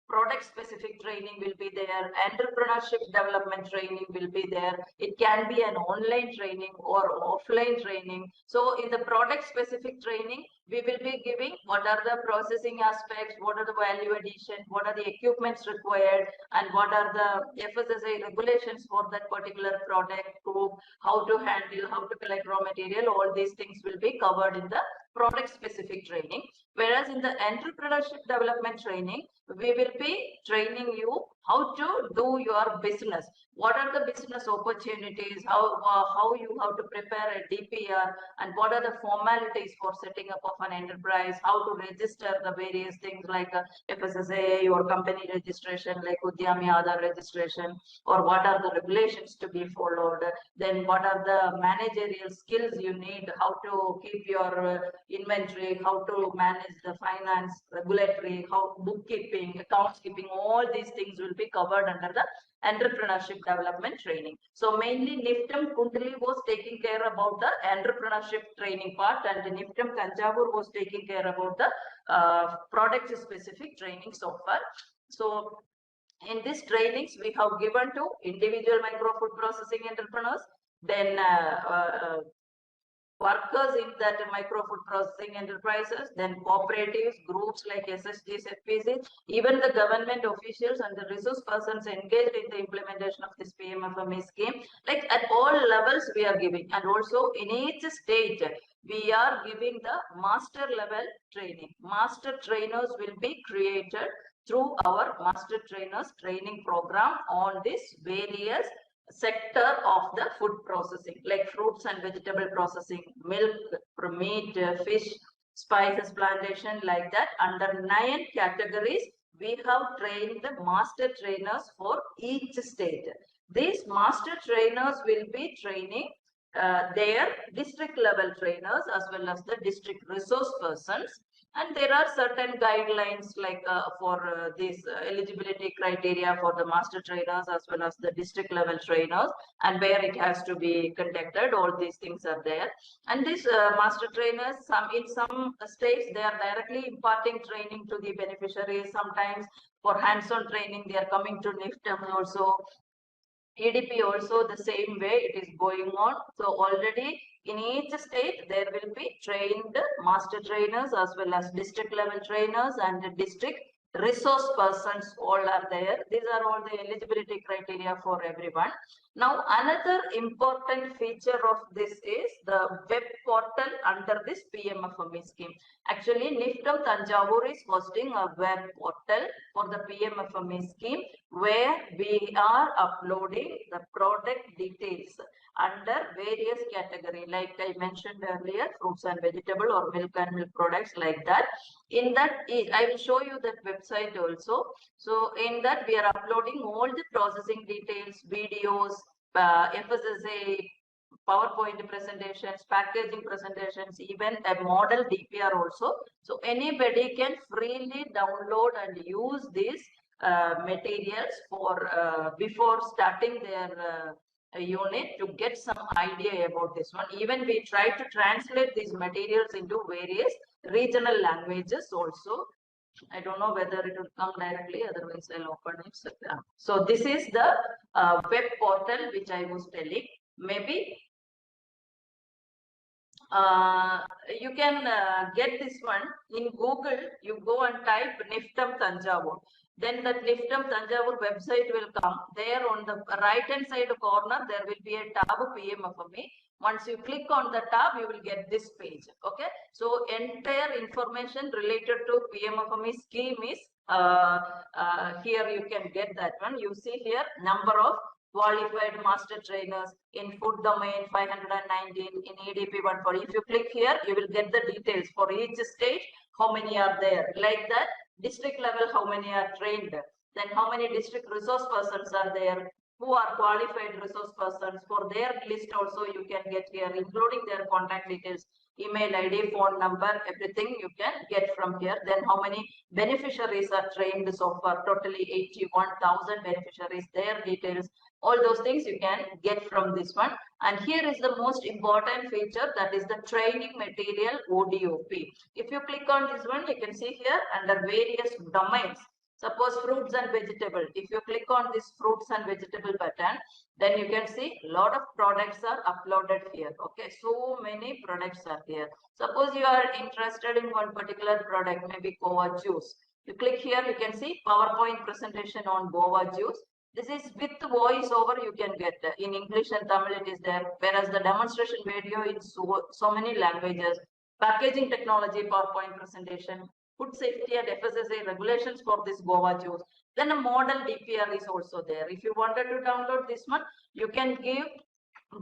product specific training will be there, entrepreneurship development training will be there. It can be an online training or offline training. So in the product specific training, we will be giving what are the processing aspects, what are the value addition, what are the equipments required, and what are the FSSAI regulations for that particular product group, how to handle, how to collect raw material. All these things will be covered in the product specific training. Whereas in the entrepreneurship development training, we will be training you how to do your business. What are the business opportunities, how you have to prepare a DPR, and what are the formalities for setting up of an enterprise, how to register the various things like FSSAI or company registration like Udyami Aadhaar registration, or what are the regulations to be followed. Then what are the managerial skills you need, how to keep your inventory, how to manage the finance, regulatory, how bookkeeping, accounts keeping, all these things will be covered under the entrepreneurship development training. So mainly NIFTM Kundali was taking care about the entrepreneurship training part, and NIFTM Tanjavur was taking care about the product specific training so far. So in these trainings, we have given to individual micro food processing entrepreneurs, then workers in that micro food processing enterprises, then cooperatives, groups like SSGs, FPCs, even the government officials and the resource persons engaged in the implementation of this PMFME scheme. Like at all levels we are giving, and also in each state we are giving the master level training. Master trainers will be created through our master trainers training program on this various sector of the food processing, like fruits and vegetable processing, milk, meat, fish, spices plantation, like that. Under 9 categories, we have trained the master trainers for each state. These master trainers will be training their district level trainers as well as the district resource persons. And there are certain guidelines like for this eligibility criteria for the master trainers as well as the district level trainers, and where it has to be conducted. All these things are there. And these master trainers, in some states, they are directly imparting training to the beneficiaries. Sometimes for hands-on training, they are coming to NIFTM also. EDP also the same way it is going on. So already in each state there will be trained master trainers as well as district level trainers and district resource persons, all are there. These are all the eligibility criteria for everyone. Now another important feature of this is the web portal under this PMFME scheme. Actually NIFTM Tanjavur is hosting a web portal for the PMFME scheme, where we are uploading the product details under various category, like I mentioned earlier, fruits and vegetable or milk and milk products, like that. In that, I will show you that website also. So in that we are uploading all the processing details, videos, FSSA, PowerPoint presentations, packaging presentations, even a model DPR also. So anybody can freely download and use these materials for before starting their unit, to get some idea about this one. Even we try to translate these materials into various regional languages also. I don't know whether it will come directly, otherwise I'll open it. So this is the web portal which I was telling. Maybe you can get this one in Google. You go and type NIFTM Tanjavur. Then that NIFTM Tanjavur website will come. There on the right hand side corner, there will be a tab PMFME. Once you click on the tab, you will get this page. Okay. So entire information related to PMFME scheme is here. You can get that one. You see here number of qualified master trainers in food domain 519, in EDP 140. If you click here, you will get the details for each state, how many are there. Like that, district level, how many are trained. Then how many district resource persons are there, who are qualified resource persons. For their list also you can get here, including their contact details, email ID, phone number, everything you can get from here. Then how many beneficiaries are trained so far, totally 81,000 beneficiaries, their details. All those things you can get from this one. And here is the most important feature, that is the training material ODOP. If you click on this one, you can see here under various domains. Suppose fruits and vegetable. If you click on this fruits and vegetable button, then you can see a lot of products are uploaded here. Okay, so many products are here. Suppose you are interested in one particular product, maybe guava juice. You click here, you can see PowerPoint presentation on guava juice. This is with voice over, you can get in English and Tamil it is there, whereas the demonstration video in so many languages. Packaging technology PowerPoint presentation, food safety and FSSAI regulations for this guava juice. Then a model DPR is also there. If you wanted to download this one, you can give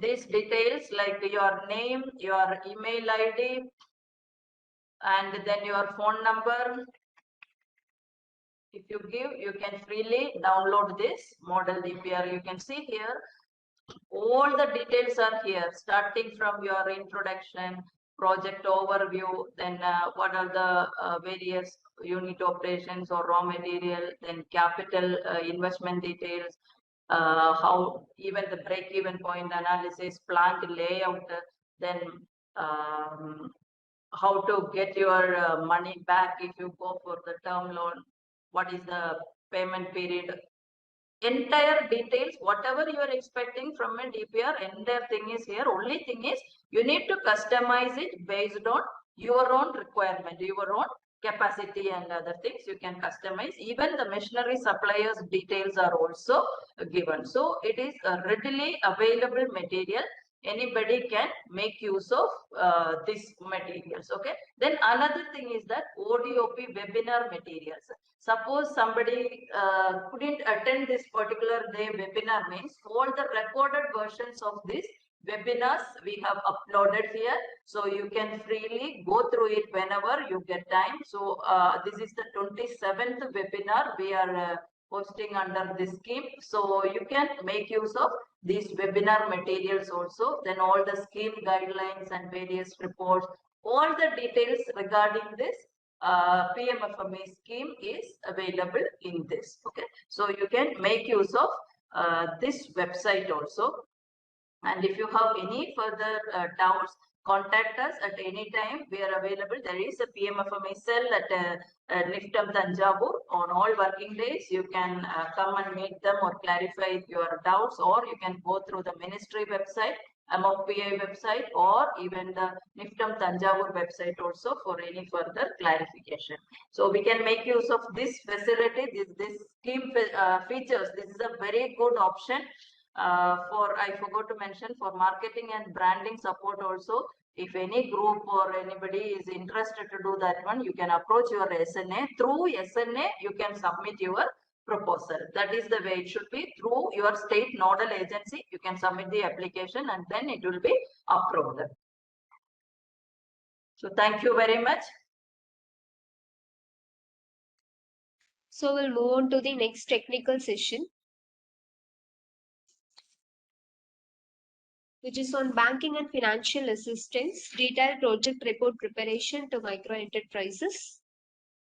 these details like your name, your email ID, and then your phone number. If you give, you can freely download this model DPR. You can see here, all the details are here, starting from your introduction, project overview, then what are the various unit operations or raw material, then capital investment details, how even the break-even point analysis, plant layout, then how to get your money back if you go for the term loan, what is the payment period, entire details, whatever you are expecting from a DPR, entire thing is here. Only thing is you need to customize it based on your own requirement, your own capacity and other things you can customize. Even the machinery suppliers details are also given. So it is a readily available material. Anybody can make use of these materials. Okay. Then another thing is that ODOP webinar materials. Suppose somebody couldn't attend this particular day webinar, means all the recorded versions of this webinars we have uploaded here, so you can freely go through it whenever you get time. So this is the 27th webinar we are hosting under this scheme, so you can make use of these webinar materials also. Then all the scheme guidelines and various reports, all the details regarding this PMFME scheme is available in this. Okay, so you can make use of this website also. And if you have any further doubts, contact us at any time. We are available. There is a PMFME cell at Niftam Tanjavur on all working days. You can come and meet them or clarify your doubts, or you can go through the ministry website, MOPI website, or even the Niftam Tanjavur website also for any further clarification. So we can make use of this facility, this scheme features. This is a very good option. I forgot to mention, for marketing and branding support also, if any group or anybody is interested to do that one, you can approach your SNA. Through SNA, you can submit your proposal. That is the way it should be. Through your state nodal agency, you can submit the application and then it will be approved. So thank you very much. So we'll move on to the next technical session, which is on banking and financial assistance, detailed project report preparation to micro enterprises.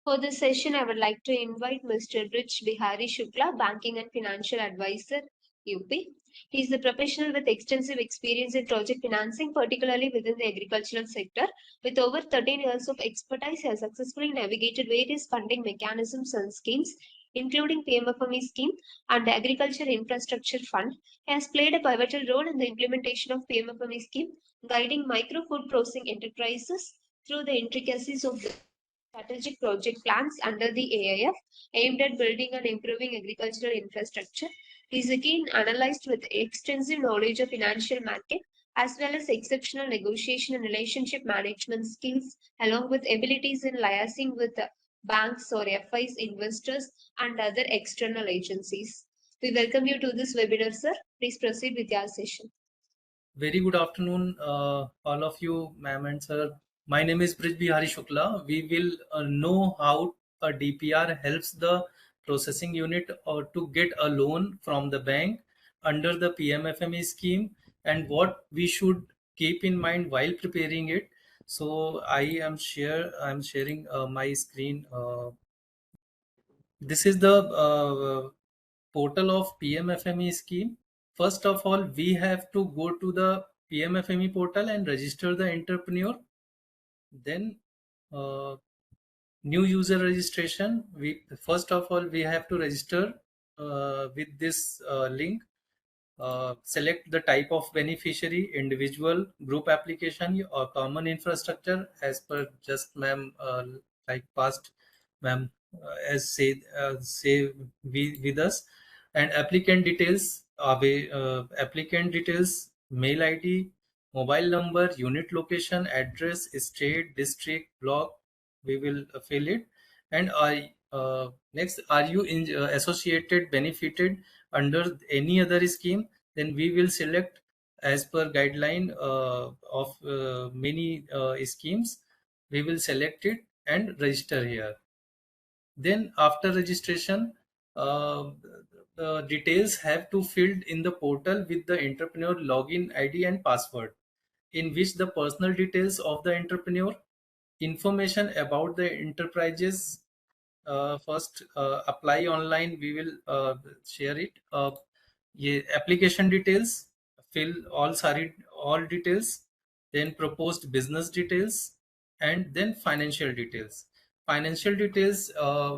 For this session, I would like to invite Mr. Rich Bihari Shukla, Banking and Financial Advisor, UP. He is a professional with extensive experience in project financing, particularly within the agricultural sector. With over 13 years of expertise, he has successfully navigated various funding mechanisms and schemes, including PMFME scheme and the Agriculture Infrastructure Fund. He has played a pivotal role in the implementation of PMFME scheme, guiding micro food processing enterprises through the intricacies of the strategic project plans under the AIF aimed at building and improving agricultural infrastructure. He is a keen analyst with extensive knowledge of financial market as well as exceptional negotiation and relationship management skills, along with abilities in liaising with banks or FIs, investors, and other external agencies. We welcome you to this webinar, sir. Please proceed with your session. Very good afternoon, all of you, ma'am and sir. My name is Brij Bihari Shukla. We will know how a DPR helps the processing unit to get a loan from the bank under the PMFME scheme, and what we should keep in mind while preparing it. So I'm sharing my screen. This is the portal of PMFME scheme. First of all, we have to go to the PMFME portal and register the entrepreneur. Then new user registration. We first of all we have to register with this link. Select the type of beneficiary, individual, group application, or common infrastructure as per just ma'am, like past ma'am, as say with us. And applicant details, applicant details, mail ID, mobile number, unit location, address, state, district, block, we will fill it. And next, are you associated, benefited under any other scheme? Then we will select as per guideline of many schemes. We will select it and register here. Then after registration, uh, the details have to filled in the portal with the entrepreneur login ID and password, in which the personal details of the entrepreneur, information about the enterprises, first apply online, we will share it. Application details, fill all details, then proposed business details, and then financial details. Financial details,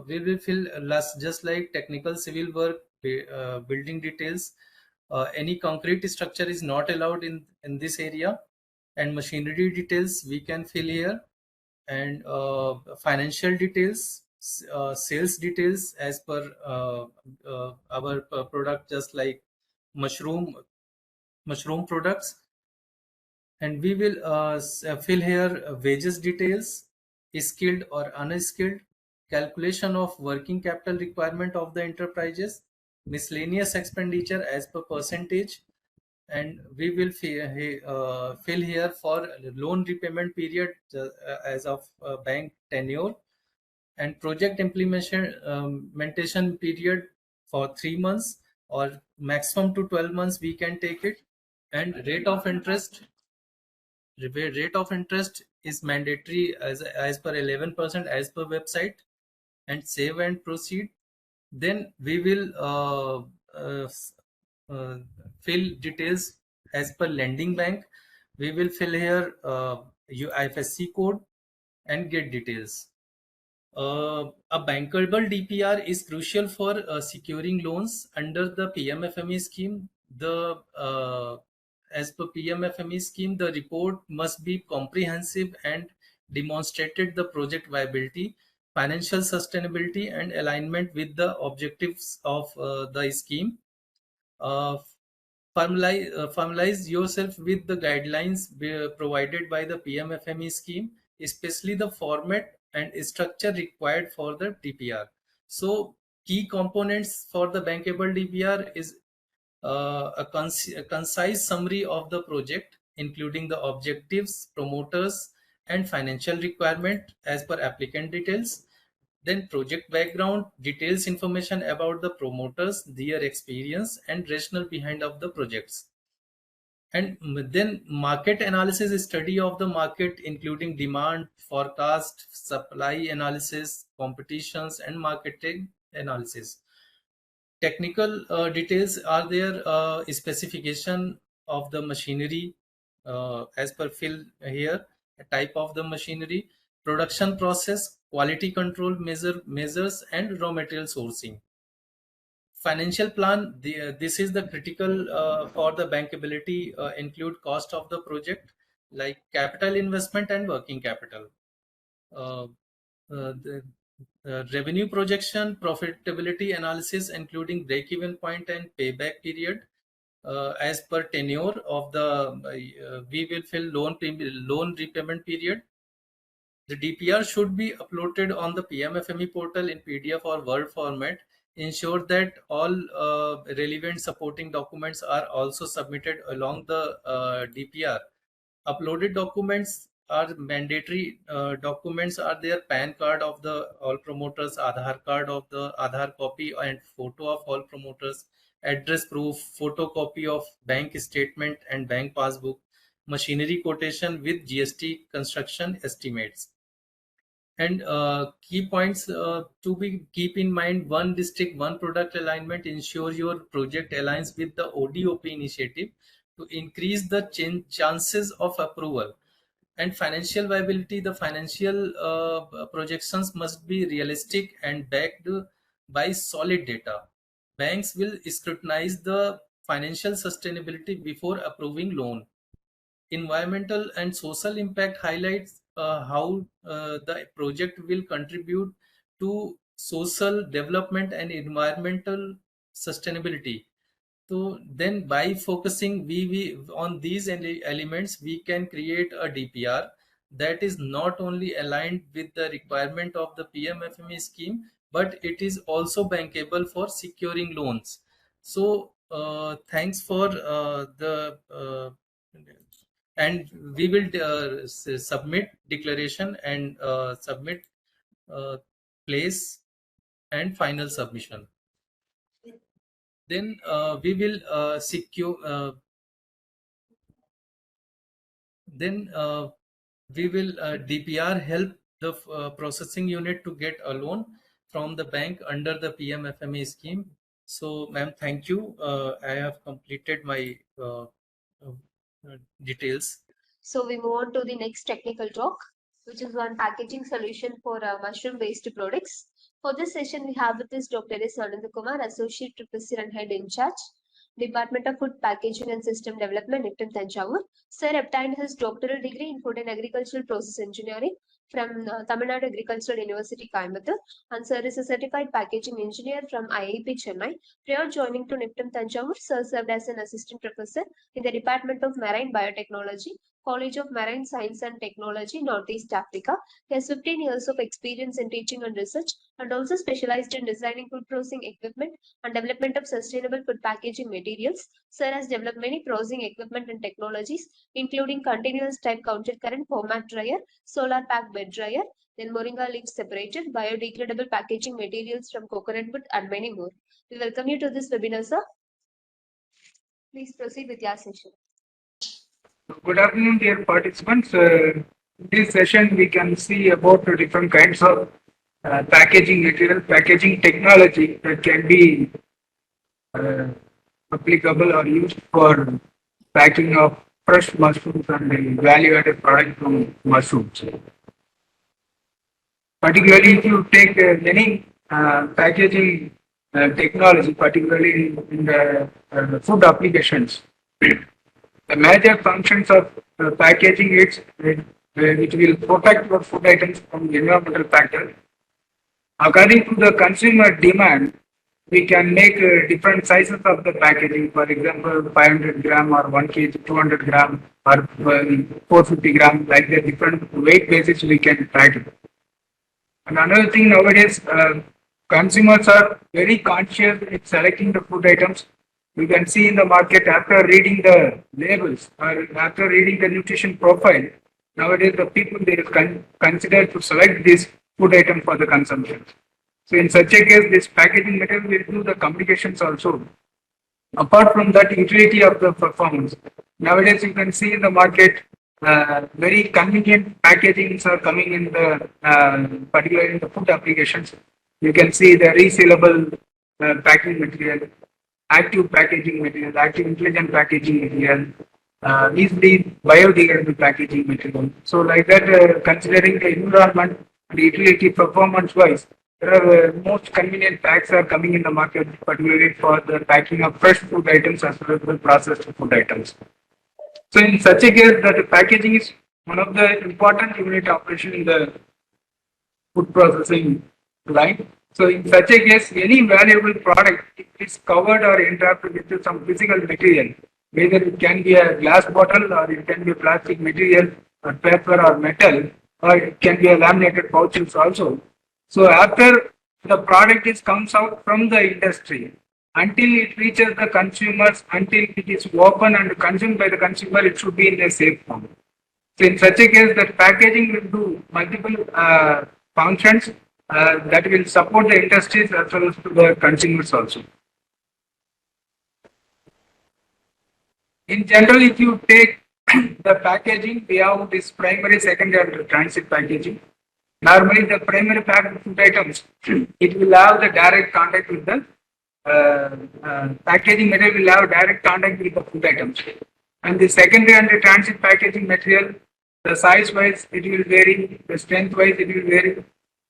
we will fill last, just like technical civil work, building details. Any concrete structure is not allowed in this area. And machinery details we can fill here. And financial details, sales details as per our product, just like mushroom products. And we will fill here wages details, skilled or unskilled, calculation of working capital requirement of the enterprises, miscellaneous expenditure as per percentage. And we will fill here for loan repayment period as of bank tenure, and project implementation period for 3 months or maximum to 12 months we can take it. And rate of interest is mandatory as per 11% as per website. And save and proceed. Then we will fill details as per lending bank. We will fill here IFSC code and get details. A bankable DPR is crucial for securing loans under the PMFME scheme. As per PMFME scheme, the report must be comprehensive and demonstrated the project viability, financial sustainability, and alignment with the objectives of the scheme. Uh, Formalize yourself with the guidelines provided by the PMFME scheme, especially the format and structure required for the DPR. So key components for the bankable DPR is a concise summary of the project, including the objectives, promoters, and financial requirement as per applicant details. Then project background, details information about the promoters, their experience, and rationale behind of the projects. And then market analysis, study of the market, including demand, forecast, supply analysis, competitions, and marketing analysis. Technical details are there, specification of the machinery as per fill here, type of the machinery, production process, quality control measures, and raw material sourcing. Financial plan, this is the critical for the bankability, include cost of the project, like capital investment and working capital. Uh, the revenue projection, profitability analysis, including break-even point and payback period, as per tenure of the we will fill loan repayment period. The DPR should be uploaded on the PMFME portal in PDF or Word format. Ensure that all relevant supporting documents are also submitted along the DPR. Uploaded documents are mandatory. Documents are their PAN card of the all promoters, Aadhaar card of the Aadhaar copy and photo of all promoters, address proof, photocopy of bank statement and bank passbook, machinery quotation with GST construction estimates. And key points to be keep in mind: one district, one product alignment. Ensure your project aligns with the ODOP initiative to increase the chances of approval. And financial viability: the financial projections must be realistic and backed by solid data. Banks will scrutinize the financial sustainability before approving loan. Environmental and social impact highlights how the project will contribute to social development and environmental sustainability. So then by focusing we on these elements, we can create a DPR that is not only aligned with the requirement of the PMFME scheme, but it is also bankable for securing loans. So thanks for the and we will submit declaration and submit uh, place and final submission. Then we will secure then we will DPR help the processing unit to get a loan from the bank under the PMFME scheme. So ma'am, thank you. I have completed my details. So we move on to the next technical talk, which is on packaging solution for mushroom-based products. For this session, we have with us Dr. S. Anandakumar, Associate Professor and Head in Charge, Department of Food Packaging and System Development, NIPTIM, Tanjavur. Sir obtained his doctoral degree in Food and Agricultural Process Engineering from Tamil Nadu Agricultural University, Coimbatore, and Sir is a certified packaging engineer from IIP Chennai. Prior joining to NIPTIM, Tanjavur, Sir served as an assistant professor in the Department of Marine Biotechnology, College of Marine Science and Technology, Northeast Africa. He has 15 years of experience in teaching and research and also specialized in designing food processing equipment and development of sustainable food packaging materials. Sir has developed many processing equipment and technologies, including continuous time counter current format dryer, solar pack bed dryer, then moringa leaf separator, biodegradable packaging materials from coconut wood, and many more. We welcome you to this webinar, sir. Please proceed with your session. Good afternoon, dear participants. In this session, we can see about the different kinds of packaging material, packaging technology that can be uh, applicable or used for packing of fresh mushrooms and the value-added product from mushrooms. Particularly, if you take any packaging technology, particularly in the food applications, the major functions of packaging is it will protect your food items from environmental factors. According to the consumer demand, we can make different sizes of the packaging. For example, 500 gram or 1 kg, 200 gram or 450 gram, like the different weight basis we can pack it. And another thing nowadays, consumers are very conscious in selecting the food items. You can see in the market after reading the labels or after reading the nutrition profile, nowadays the people they consider to select this food item for the consumption. So in such a case, this packaging material will do the complications also. Apart from that, utility of the performance. Nowadays, you can see in the market very convenient packagings are coming in the particularly in the food applications. You can see the resealable packing material, active packaging material, active intelligent packaging material, easily biodegradable packaging material. So like that, considering the environment, the utility performance wise, there are most convenient packs are coming in the market, particularly for the packing of fresh food items as well as the processed food items. So in such a case, that packaging is one of the important unit operation in the food processing line. So in such a case, any valuable product is covered or enwrapped with some physical material, whether it can be a glass bottle or it can be a plastic material or paper or metal, or it can be a laminated pouches also. So after the product is comes out from the industry, until it reaches the consumers, until it is open and consumed by the consumer, it should be in a safe form. So in such a case, that packaging will do multiple functions that will support the industries as well as to the consumers also. In general, if you take the packaging, we have this primary, secondary, and transit packaging. Normally, the primary packed food items, it will have the direct contact with the packaging material will have direct contact with the food items. And the secondary and the transit packaging material, the size wise it will vary, the strength wise it will vary.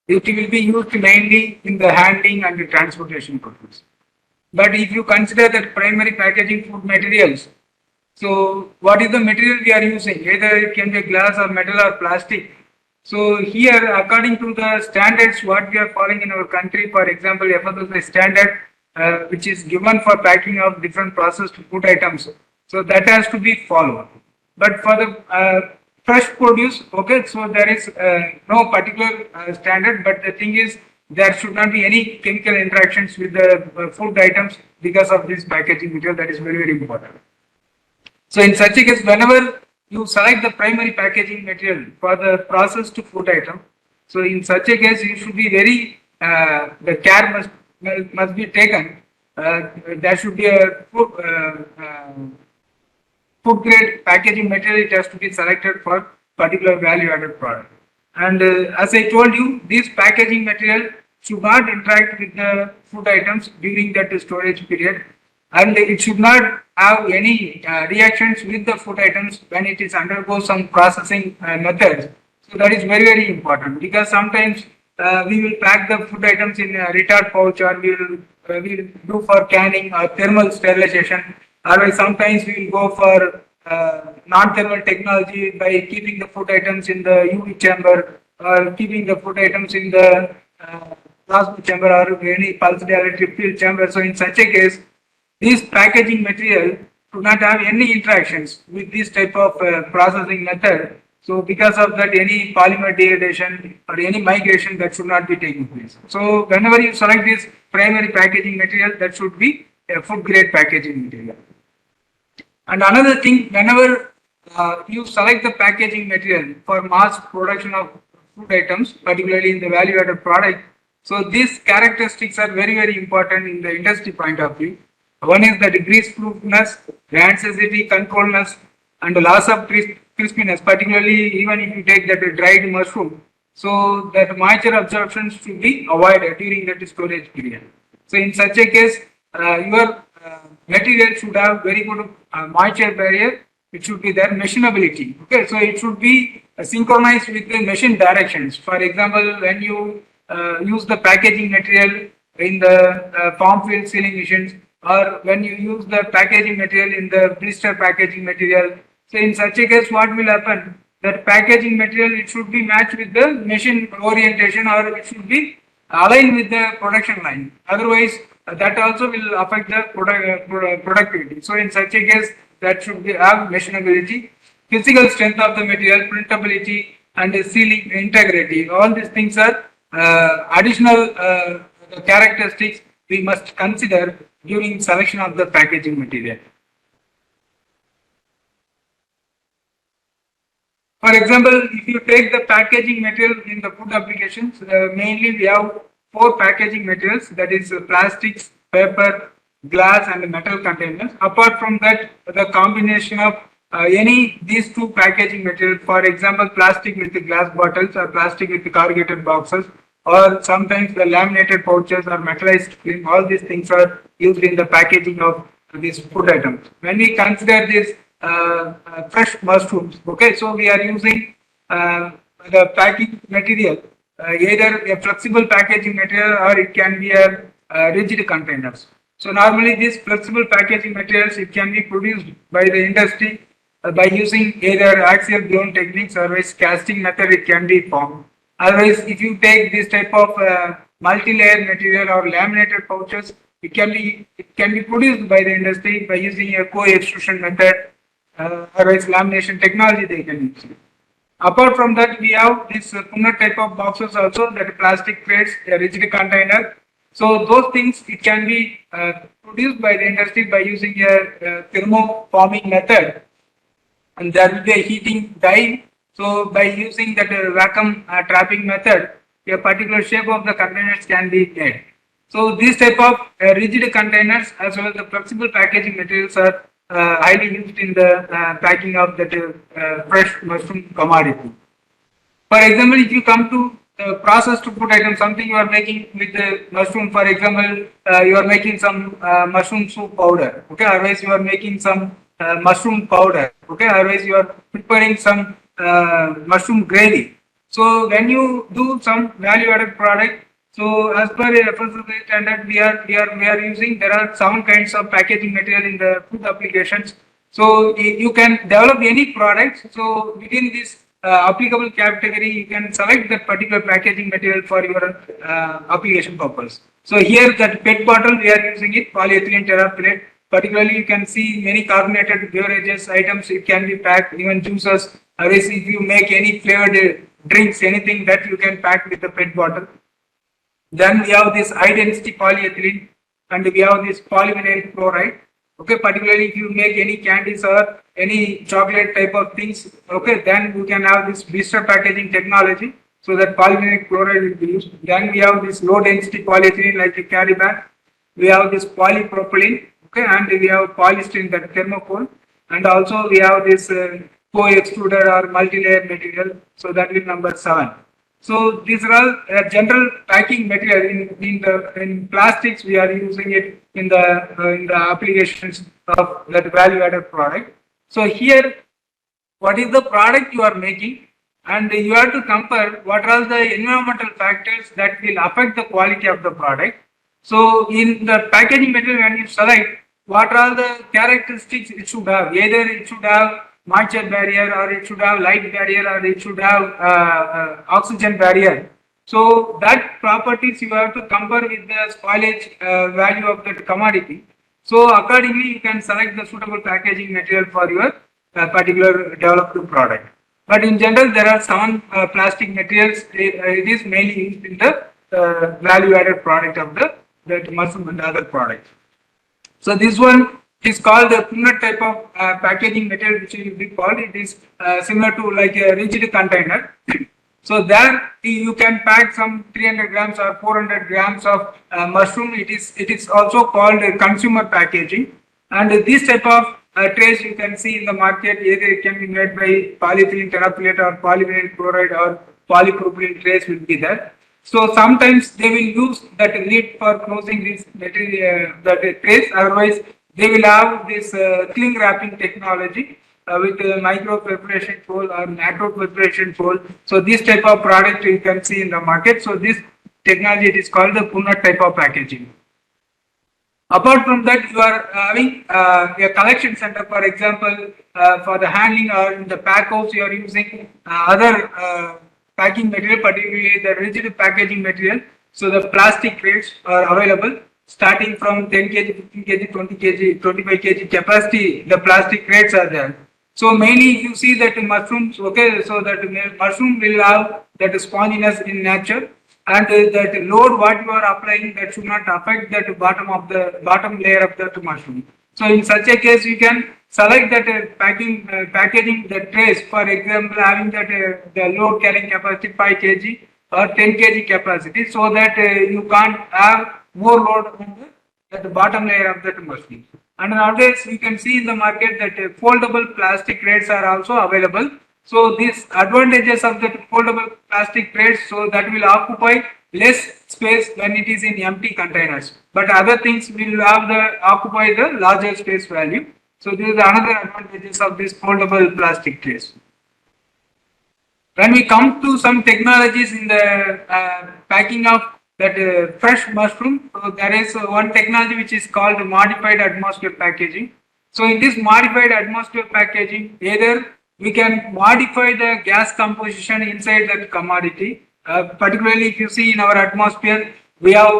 It will be used mainly in the handling and the transportation purpose. But if you consider that primary packaging food materials, so what is the material we are using? Either it can be glass or metal or plastic. So here, according to the standards what we are following in our country, for example, FSSAI standard, which is given for packing of different processed food items. So that has to be followed. But for the fresh produce, okay, so there is no particular standard, but the thing is there should not be any chemical interactions with the food items because of this packaging material. That is very, very important. So in such a case, whenever you select the primary packaging material for the processed food item, so in such a case, you should be very, the care must be taken. There should be a food grade packaging material. It has to be selected for particular value added product. And as I told you, this packaging material should not interact with the food items during that storage period, and it should not have any reactions with the food items when it is undergo some processing methods. So that is very, very important, because sometimes we will pack the food items in a retard pouch, or we'll do for canning or thermal sterilization, or sometimes we will go for non-thermal technology by keeping the food items in the UV chamber, or keeping the food items in the plasma chamber or any pulsed electric field chamber. So in such a case, this packaging material do not have any interactions with this type of processing method. So because of that, any polymer degradation or any migration that should not be taking place. So whenever you select this primary packaging material, that should be a food grade packaging material. And another thing, whenever you select the packaging material for mass production of food items, particularly in the value added product, so these characteristics are very, very important in the industry point of view. One is the grease proofness, the acidity controlness, and the loss of crispiness, particularly even if you take that dried mushroom. So that moisture absorption should be avoided during that storage period. So in such a case, your material should have very good moisture barrier. It should be there, machinability. Okay, so it should be synchronized with the machine directions. For example, when you use the packaging material in the form field sealing machines, or when you use the packaging material in the blister packaging material. So in such a case, what will happen? That packaging material, it should be matched with the machine orientation, or it should be aligned with the production line. Otherwise, that also will affect the productivity. So in such a case, that should be have machinability, physical strength of the material, printability, and sealing integrity. All these things are additional characteristics we must consider during selection of the packaging material. For example, if you take the packaging material in the food applications, mainly we have 4 packaging materials, that is plastics, paper, glass, and metal containers. Apart from that, the combination of these 2 packaging materials, for example, plastic with the glass bottles, or plastic with the corrugated boxes, or sometimes the laminated pouches or metallized film, all these things are used in the packaging of these food items. When we consider this fresh mushrooms, okay, so we are using the packing material, either a flexible packaging material, or it can be a rigid containers. So normally these flexible packaging materials, it can be produced by the industry by using either axial blown techniques, or casting method it can be formed. Otherwise, if you take this type of multi-layer material or laminated pouches, it can be produced by the industry by using a co-extrusion method, otherwise lamination technology they can use. Apart from that, we have this Punnett type of boxes also, that plastic crates, a rigid container. So those things, it can be produced by the industry by using a thermoforming method, and there will be a heating die. So by using that vacuum trapping method, a particular shape of the containers can be made. So these type of rigid containers as well as the flexible packaging materials are highly used in the packing of that fresh mushroom commodity. For example, if you come to processed food item, something you are making with the mushroom, for example, you are making some mushroom soup powder, okay, otherwise you are making some mushroom powder, okay, otherwise you are preparing some mushroom gravy. So when you do some value added product, so as per the FSSAI standard, we are using, there are 7 kinds of packaging material in the food applications. So you can develop any product. So within this applicable category, you can select that particular packaging material for your application purpose. So here that PET bottle we are using it polyethylene terephthalate. Particularly, you can see many carbonated beverages items. It can be packed, even juices. Otherwise, if you make any flavored drinks, anything that you can pack with the PET bottle. Then we have this high density polyethylene and we have this polyvinyl chloride. Okay, particularly if you make any candies or any chocolate type of things, okay, then you can have this blister packaging technology. So that polyvinyl chloride will be used. Then we have this low density polyethylene like a carry bag. We have this polypropylene, okay, and we have polystyrene, that thermocol, and also we have this co-extruded or multi-layer material. So that will number 7. So these are all general packing material. In plastics, we are using it in the applications of that value added product. So here, what is the product you are making, and you have to compare what are the environmental factors that will affect the quality of the product. So in the packaging material, when you select, what are the characteristics it should have? Either it should have moisture barrier, or it should have light barrier, or it should have oxygen barrier. So that properties you have to compare with the spoilage value of that commodity. So accordingly, you can select the suitable packaging material for your particular developed product. But in general, there are 7 plastic materials. It is mainly used in the value added product of the mushroom and other products. So this one is called the thinner type of packaging material, which will be called. It is similar to like a rigid container. So there you can pack some 300 grams or 400 grams of mushroom. It is also called consumer packaging. And this type of trays you can see in the market. Either it can be made by polyethylene terephthalate or polyvinyl chloride or polypropylene trays will be there. So sometimes they will use that lid for closing this material, that trays. Otherwise, they will have this cling wrapping technology with micro perforation hole or macro perforation hole. So this type of product you can see in the market. So this technology, it is called the Punat type of packaging. Apart from that, you are having a collection center, for example, for the handling, or in the pack house you are using other packing material, particularly the rigid packaging material. So the plastic crates are available starting from 10 kg, 15 kg, 20 kg, 25 kg capacity. The plastic crates are there. So mainly you see that mushrooms, okay, so that mushroom will have that sponginess in nature, and that load what you are applying, that should not affect that bottom layer of that mushroom. So in such a case, you can select that packaging the trays, for example, having that the load carrying capacity 5 kg or 10 kg capacity, so that you can't have more load on the bottom layer of that mushroom. And nowadays you can see in the market that foldable plastic crates are also available. So these advantages of the foldable plastic crates, so that will occupy less space when it is in empty containers. But other things will have occupy the larger space value. So this is another advantages of this foldable plastic trays. When we come to some technologies in the packing of that fresh mushroom, so there is one technology which is called modified atmosphere packaging. So in this modified atmosphere packaging, either we can modify the gas composition inside that commodity. Particularly if you see in our atmosphere, we have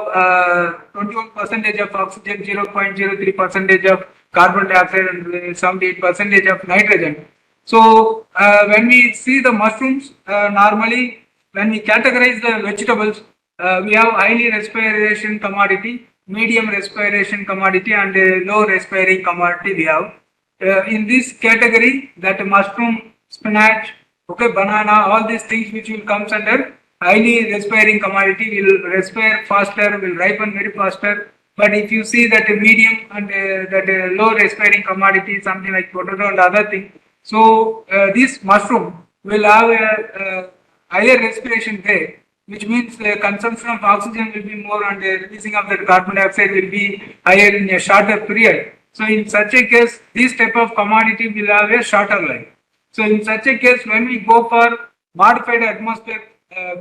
21% of oxygen, 0.03% of carbon dioxide, and 78% of nitrogen. So when we see the mushrooms, normally when we categorize the vegetables, we have highly respiration commodity, medium respiration commodity, and low respiring commodity we have. In this category, that mushroom, spinach, okay, banana, all these things which will comes under highly respiring commodity will respire faster, will ripen very faster. But if you see that medium and that low respiring commodity, something like potato and other things, so this mushroom will have a higher respiration rate. which means the consumption of oxygen will be more and the releasing of the carbon dioxide will be higher in a shorter period. So in such a case, this type of commodity will have a shorter life. So in such a case, when we go for modified atmosphere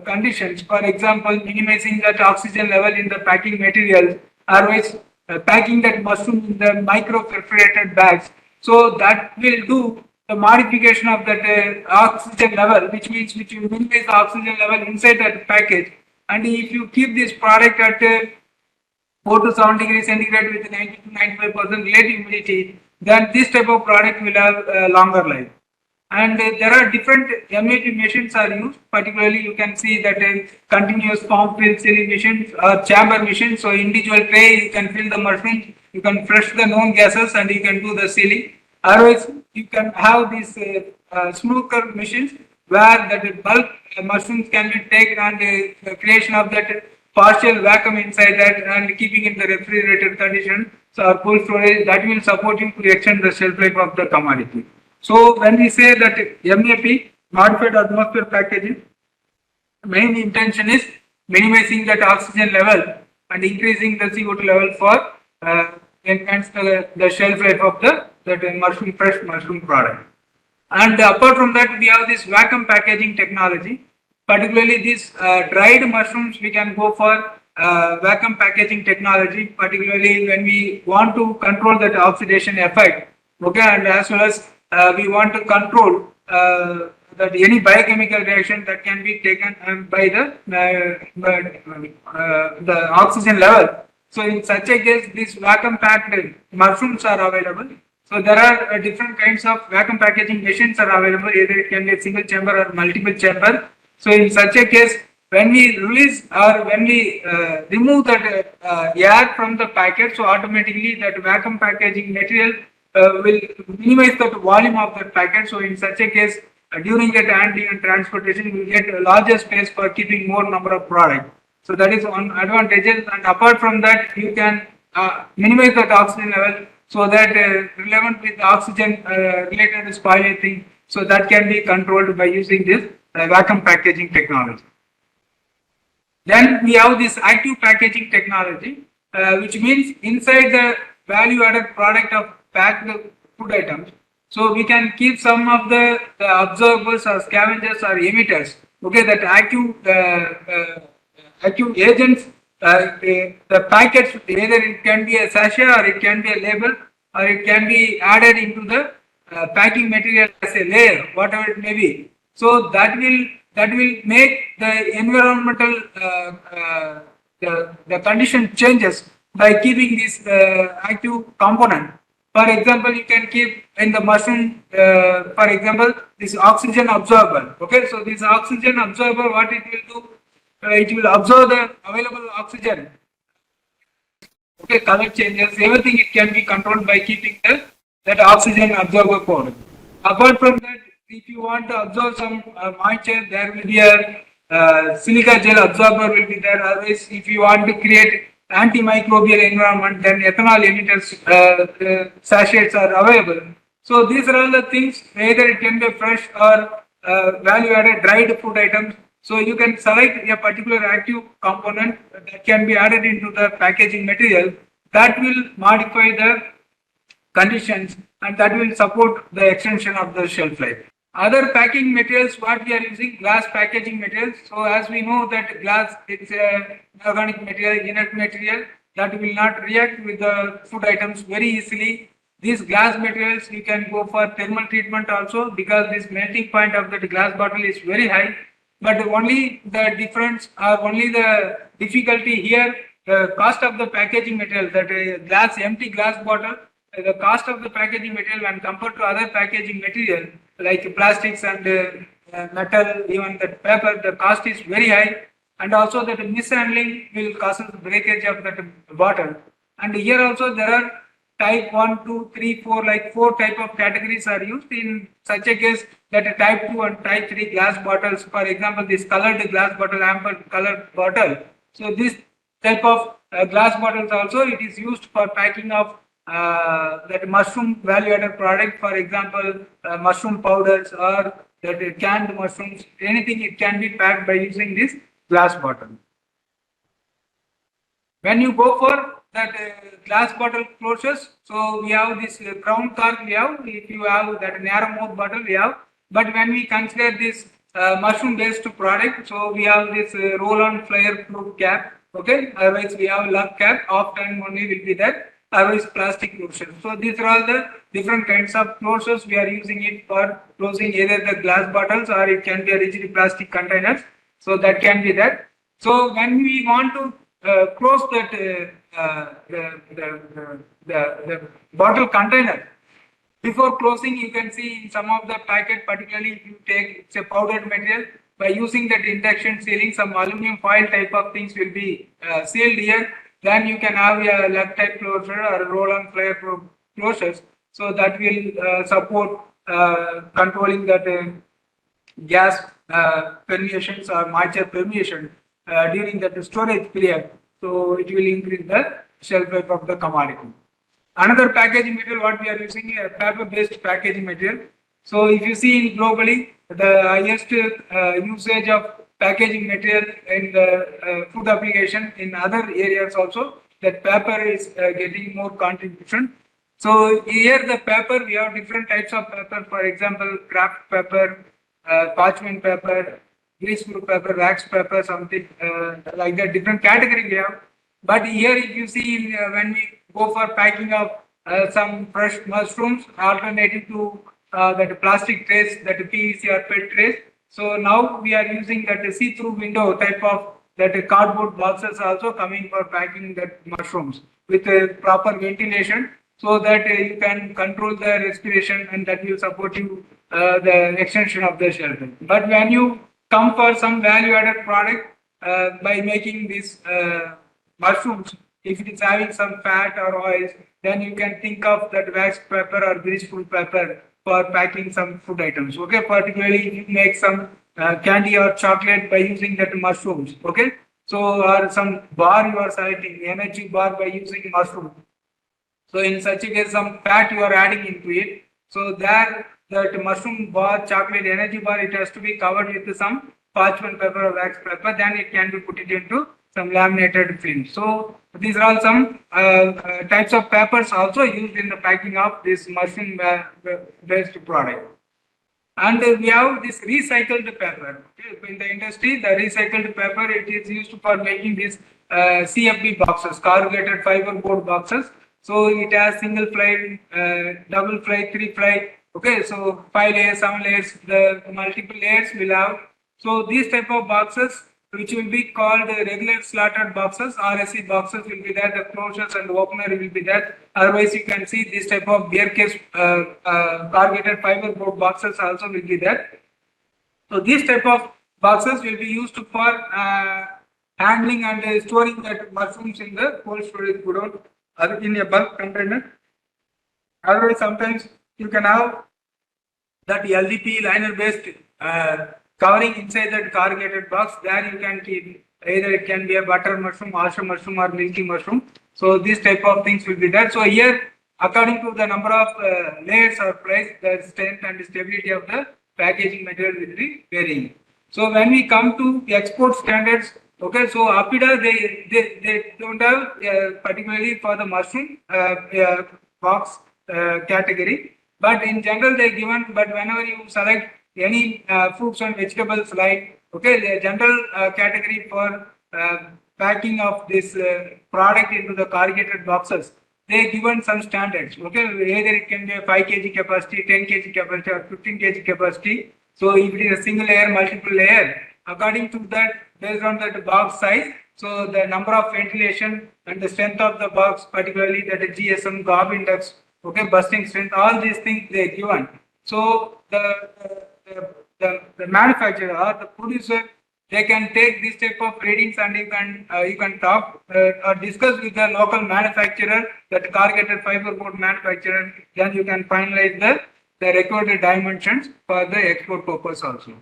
conditions, for example, minimizing that oxygen level in the packing materials, otherwise packing that mushroom in the micro perforated bags, so that will do the modification of that oxygen level, which means which will minimize the oxygen level inside that package. And if you keep this product at 4 to 7 degrees centigrade with 90 to 95% relative humidity, then this type of product will have a longer life. And there are different MAP machines are used. Particularly, you can see that continuous form fill sealing machines or chamber machines. So individual tray, you can fill the machine, you can fresh the known gases, and you can do the sealing. Otherwise, you can have these smoker machines where that bulk mushrooms can be taken and the creation of that partial vacuum inside that and keeping in the refrigerated condition. So cold storage that will support you to extend the shelf life of the commodity. So when we say that MAP, modified atmosphere packaging, main intention is minimizing that oxygen level and increasing the CO2 level for enhance the shelf life of that fresh mushroom product. And apart from that, we have this vacuum packaging technology. Particularly these dried mushrooms, we can go for vacuum packaging technology, particularly when we want to control that oxidation effect. Okay, and as well as we want to control that any biochemical reaction that can be taken by the oxygen level. So in such a case, these vacuum packed mushrooms are available. So there are different kinds of vacuum packaging machines are available. Either it can be a single chamber or multiple chamber. So in such a case, when we release or when we remove that air from the packet, so automatically that vacuum packaging material will minimize the volume of that packet. So in such a case, during that handling and transportation, you will get a larger space for keeping more number of product. So that is one advantages. And apart from that, you can minimize that oxygen level so that relevant with oxygen related spoiling thing. So that can be controlled by using this vacuum packaging technology. Then we have this active packaging technology, which means inside the value added product of packed food items. So we can keep some of the absorbers or scavengers or emitters. Okay, that active agents, the packets, either it can be a sachet or it can be a label or it can be added into the packing material as a layer, whatever it may be. So that will make the environmental the condition changes by keeping this active component. For example, you can keep in the mushroom, for example, this oxygen absorber. Okay, so this oxygen absorber, what it will do? It will absorb the available oxygen. Okay, color changes, everything it can be controlled by keeping that oxygen absorber code. Apart from that, if you want to absorb some moisture, there will be a silica gel absorber will be there. Otherwise, if you want to create antimicrobial environment, then ethanol emitters sachets are available. So these are all the things, either it can be fresh or value added dried food items. So you can select a particular active component that can be added into the packaging material that will modify the conditions and that will support the extension of the shelf life. Other packing materials, what we are using, glass packaging materials. So as we know that glass, it's a organic material, inert material that will not react with the food items very easily. These glass materials, you can go for thermal treatment also because this melting point of the glass bottle is very high. But only the difference or only the difficulty here, the cost of the packaging material, that empty glass bottle, the cost of the packaging material when compared to other packaging material like plastics and metal, even the paper, the cost is very high, and also that mishandling will cause breakage of that bottle. And here also there are type 1, 2, 3, 4, like 4 type of categories are used in such a case that type 2 and type 3 glass bottles, for example, this colored glass bottle, amber colored bottle. So this type of glass bottles also it is used for packing of that mushroom value added product, for example, mushroom powders or that canned mushrooms, anything it can be packed by using this glass bottle. When you go for that glass bottle closures, so we have this crown cork we have, if you have that narrow mouth bottle we have, but when we consider this mushroom based product, so we have this roll on flare proof cap, okay, otherwise we have lug cap, often only will be that, otherwise plastic closures. So these are all the different kinds of closures we are using it for closing either the glass bottles or it can be a rigid plastic containers, so that can be that. So when we want to close that the bottle container, before closing, you can see in some of the packet, particularly if you take it's a powdered material, by using that induction sealing, some aluminum foil type of things will be sealed here. Then you can have a lug type closure or a roll-on flare closures. So that will support controlling that gas permeations or moisture permeation during that storage period. So it will increase the shelf life of the commodity. Another packaging material what we are using is paper based packaging material. So if you see in globally the highest usage of packaging material in the food application in other areas also, that paper is getting more contribution. So here the paper, we have different types of paper, for example craft paper, parchment paper, greaseproof paper, wax paper, something like that, different category we have. But here if you see when we go for packing of some fresh mushrooms, alternative to that plastic trays, that PVC or PET trays. So now we are using that see-through window type of that cardboard boxes also coming for packing that mushrooms with proper ventilation, so that you can control the respiration and that will support you the extension of the shelf life. But when you come for some value-added product by making these mushrooms, if it is having some fat or oils, then you can think of that wax paper or greaseproof paper for packing some food items. Okay, particularly if you make some candy or chocolate by using that mushrooms. Okay, so or some bar you are selecting, energy bar by using mushroom. So in such a case, some fat you are adding into it. So there, that mushroom bar, chocolate energy bar, it has to be covered with some parchment paper or wax paper. Then it can be put it into some laminated film. So these are all some types of papers also used in the packing of this mushroom based product. And we have this recycled paper. Okay. In the industry, the recycled paper, it is used for making these CFB boxes, corrugated fiber board boxes. So it has single ply, double ply, three ply. Okay, so 5 layers, 7 layers, the multiple layers will have. So these type of boxes, which will be called regular slotted boxes, RSC boxes will be there, the closures and opener will be there. Otherwise, you can see this type of beer case corrugated fiber board boxes also will be there. So these type of boxes will be used for handling and storing that mushrooms in the cold storage godown or in a bulk container. Otherwise, sometimes you can have that LDP liner based covering inside that corrugated box. There you can keep either it can be a butter mushroom, oyster mushroom, or milky mushroom. So these type of things will be there. So here, according to the number of layers or price, the strength and stability of the packaging material will be varying. So when we come to export standards, okay, so Apida they don't have particularly for the mushroom box category, but in general they given. But whenever you select any fruits and vegetables, like okay, the general category for packing of this product into the corrugated boxes, they given some standards. Okay, either it can be a 5 kg capacity, 10 kg capacity, or 15 kg capacity. So if it is a single layer, multiple layer, according to that, based on that box size, so the number of ventilation and the strength of the box, particularly that GSM, GOB index, okay, bursting strength, all these things they given. So the manufacturer or the producer, they can take this type of readings and you can talk or discuss with the local manufacturer, that corrugated fiber board manufacturer. Then you can finalize the required dimensions for the export purpose also.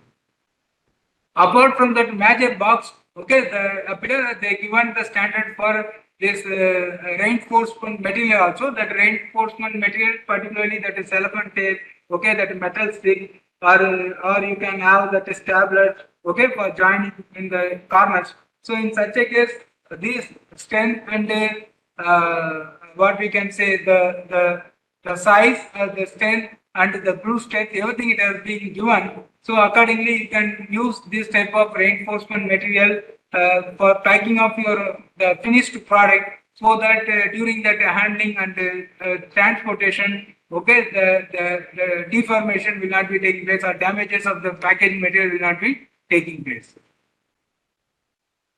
Apart from that major box, okay, they given the standard for this reinforcement material also. That reinforcement material, particularly that is cellophane tape, okay, that metal stick, or you can have that stabler, okay, for joining in the corners. So in such a case, these strength and what we can say the size, the strength and the bruise strength, everything it has been given. So accordingly, you can use this type of reinforcement material for packing of your the finished product, so that during that handling and transportation, okay, the deformation will not be taking place, or damages of the packaging material will not be taking place.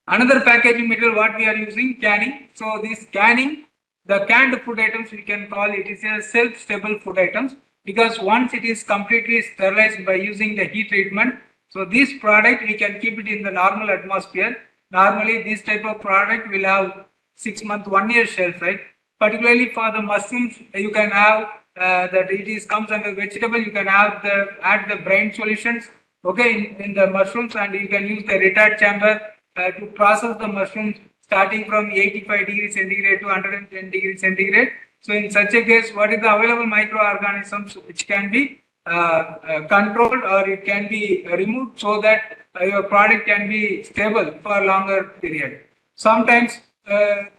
Another packaging material what we are using, canning. So this canning, the canned food items we can call it is a self-stable food items, because once it is completely sterilized by using the heat treatment, so this product we can keep it in the normal atmosphere. Normally this type of product will have 6 month, 1 year shelf life. Particularly for the mushrooms, you can have that it is comes under vegetable. You can have add the brine solutions, okay, in the mushrooms, and you can use the retard chamber to process the mushrooms starting from 85 degrees centigrade to 110 degrees centigrade. So in such a case, what is the available microorganisms which can be controlled, or it can be removed, so that your product can be stable for a longer period. Sometimes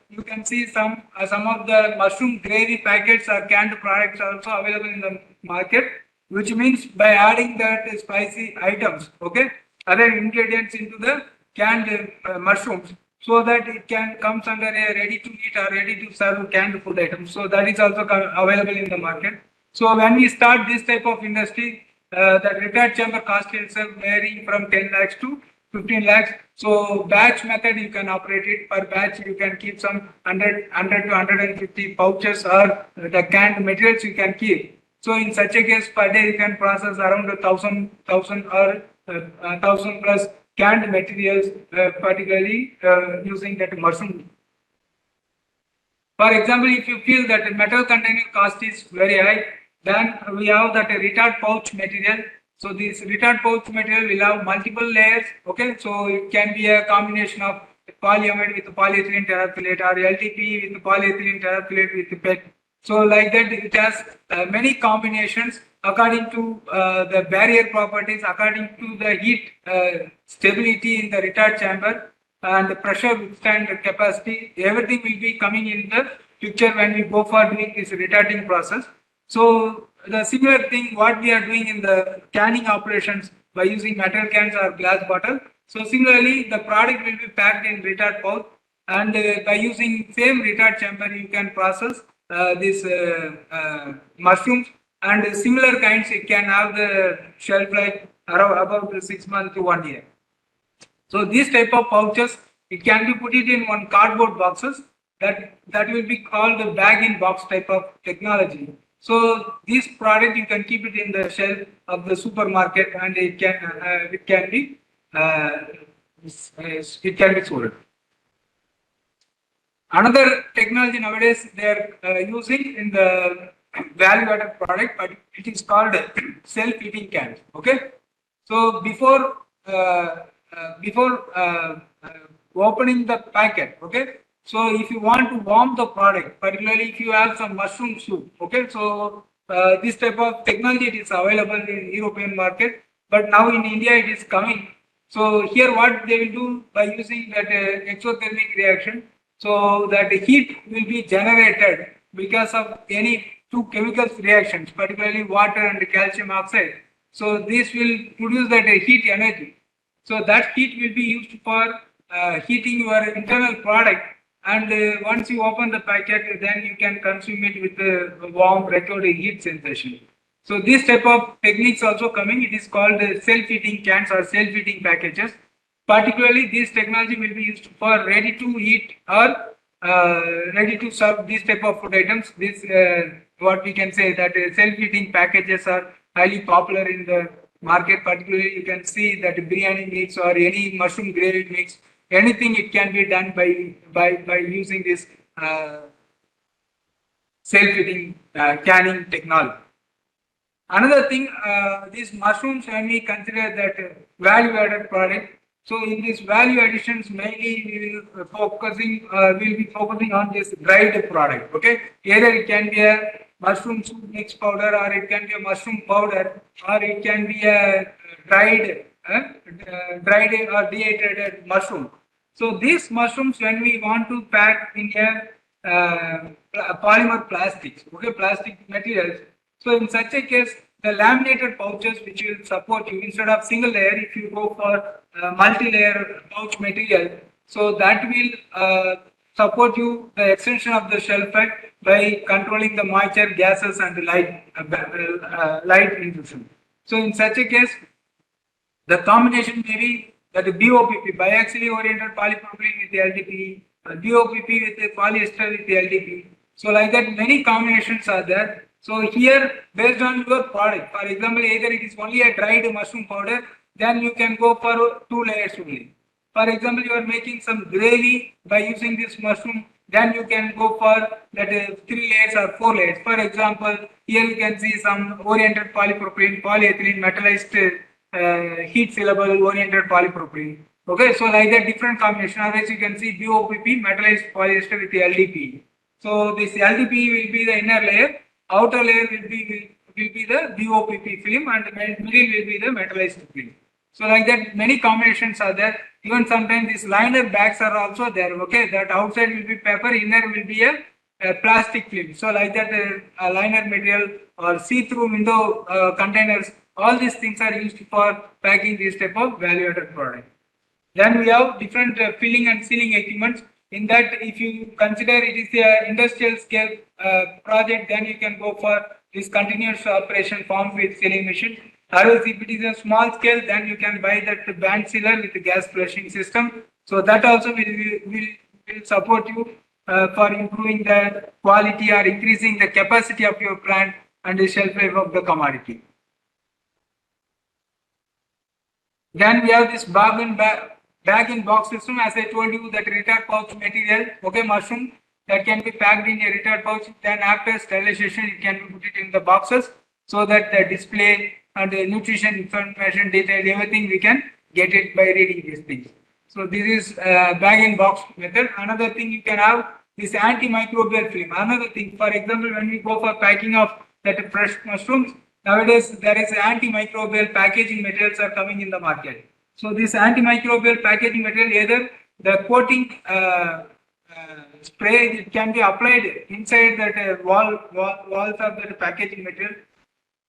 you can see some of the mushroom gravy packets or canned products are also available in the market, which means by adding that spicy items, okay, other ingredients into the canned mushrooms, so that it can comes under a ready to eat or ready to serve canned food items. So that is also available in the market. So when we start this type of industry, the retard chamber cost itself varying from 10 lakhs to 15 lakhs. So batch method you can operate it. Per batch you can keep some 100 to 150 pouches, or the canned materials you can keep. So in such a case, per day you can process around 1,000 or 1,000 plus canned materials, particularly using that mushroom. For example, if you feel that the metal container cost is very high, then we have that retard pouch material. So this retard pouch material will have multiple layers. Okay, so it can be a combination of polyamide with polyethylene terephthalate, or LDPE with polyethylene terephthalate with PET. So like that, it has many combinations according to the barrier properties, according to the heat stability in the retard chamber, and the pressure withstand capacity. Everything will be coming in the picture when we go for doing this retarding process. So the similar thing what we are doing in the canning operations by using metal cans or glass bottle. So similarly, the product will be packed in retard pouch, and by using same retard chamber, you can process these mushrooms, and similar kinds it can have the shelf life around about 6 months to 1 year. So these type of pouches, it can be put it in one cardboard boxes, that will be called the bag in box type of technology. So this product you can keep it in the shelf of the supermarket, and it can be sold. Another technology nowadays they are using in the value-added product, but it is called self-heating cans. Okay, so before opening the packet, okay, so if you want to warm the product, particularly if you have some mushroom soup, okay, so this type of technology it is available in European market, but now in India it is coming. So here what they will do by using that exothermic reaction, so that the heat will be generated because of any two chemicals reactions, particularly water and calcium oxide. So this will produce that heat energy. So that heat will be used for heating your internal product, and once you open the packet, then you can consume it with the warm record heat sensation. So this type of techniques also coming. It is called self-heating cans or self-heating packages. Particularly, this technology will be used for ready-to-eat or ready-to-serve these type of food items. This what we can say that self-heating packages are highly popular in the market. Particularly, you can see that biryani mix or any mushroom gravy mix, anything it can be done by using this self-heating canning technology. Another thing, these mushrooms, when we consider that value-added product, so in these value additions, mainly we will be focusing on this dried product. Okay, either it can be a mushroom soup mix powder, or it can be a mushroom powder, or it can be a dried or dehydrated mushroom. So these mushrooms, when we want to pack in polymer plastics, okay, plastic materials. So in such a case, the laminated pouches which will support you instead of single layer, if you go for multi-layer pouch material, so that will support you the extension of the shelf life by controlling the moisture, gases, and light intrusion. So in such a case, the combination may be that BOPP, biaxially oriented polypropylene with LDPE, BOPP with the polyester with the LDPE. So like that, many combinations are there. So here, based on your product, for example, either it is only a dried mushroom powder, then you can go for 2 layers only. For example, you are making some gravy by using this mushroom, then you can go for that 3 layers or 4 layers. For example, here you can see some oriented polypropylene, polyethylene, metallized heat soluble oriented polypropylene. Okay, so like that different combination. Otherwise, you can see BOPP, metallized polyester with the LDPE. So this LDPE will be the inner layer, outer layer will be the BOPP film, and the middle will be the metallized film. So like that, many combinations are there. Even sometimes these liner bags are also there. Okay, that outside will be paper, inner will be a plastic film. So like that, a liner material or see-through window containers, all these things are used for packing this type of value-added product. Then we have different filling and sealing equipments. In that, if you consider it is a industrial scale project, then you can go for this continuous operation form with sealing machine. Otherwise, if it is a small scale, then you can buy that band sealer with the gas flushing system. So that also will support you for improving the quality or increasing the capacity of your plant and the shelf life of the commodity. Then we have this bag in box system. As I told you, that retard pouch material, okay, mushroom that can be packed in a retard pouch. Then after sterilization, it can be put it in the boxes so that the display and the nutrition information detail, everything we can get it by reading these things. So this is bag in box method. Another thing you can have is antimicrobial film. Another thing, for example, when we go for packing of that fresh mushrooms, nowadays there is antimicrobial packaging materials are coming in the market. So this antimicrobial packaging material, either the coating spray, it can be applied inside that walls of that packaging material.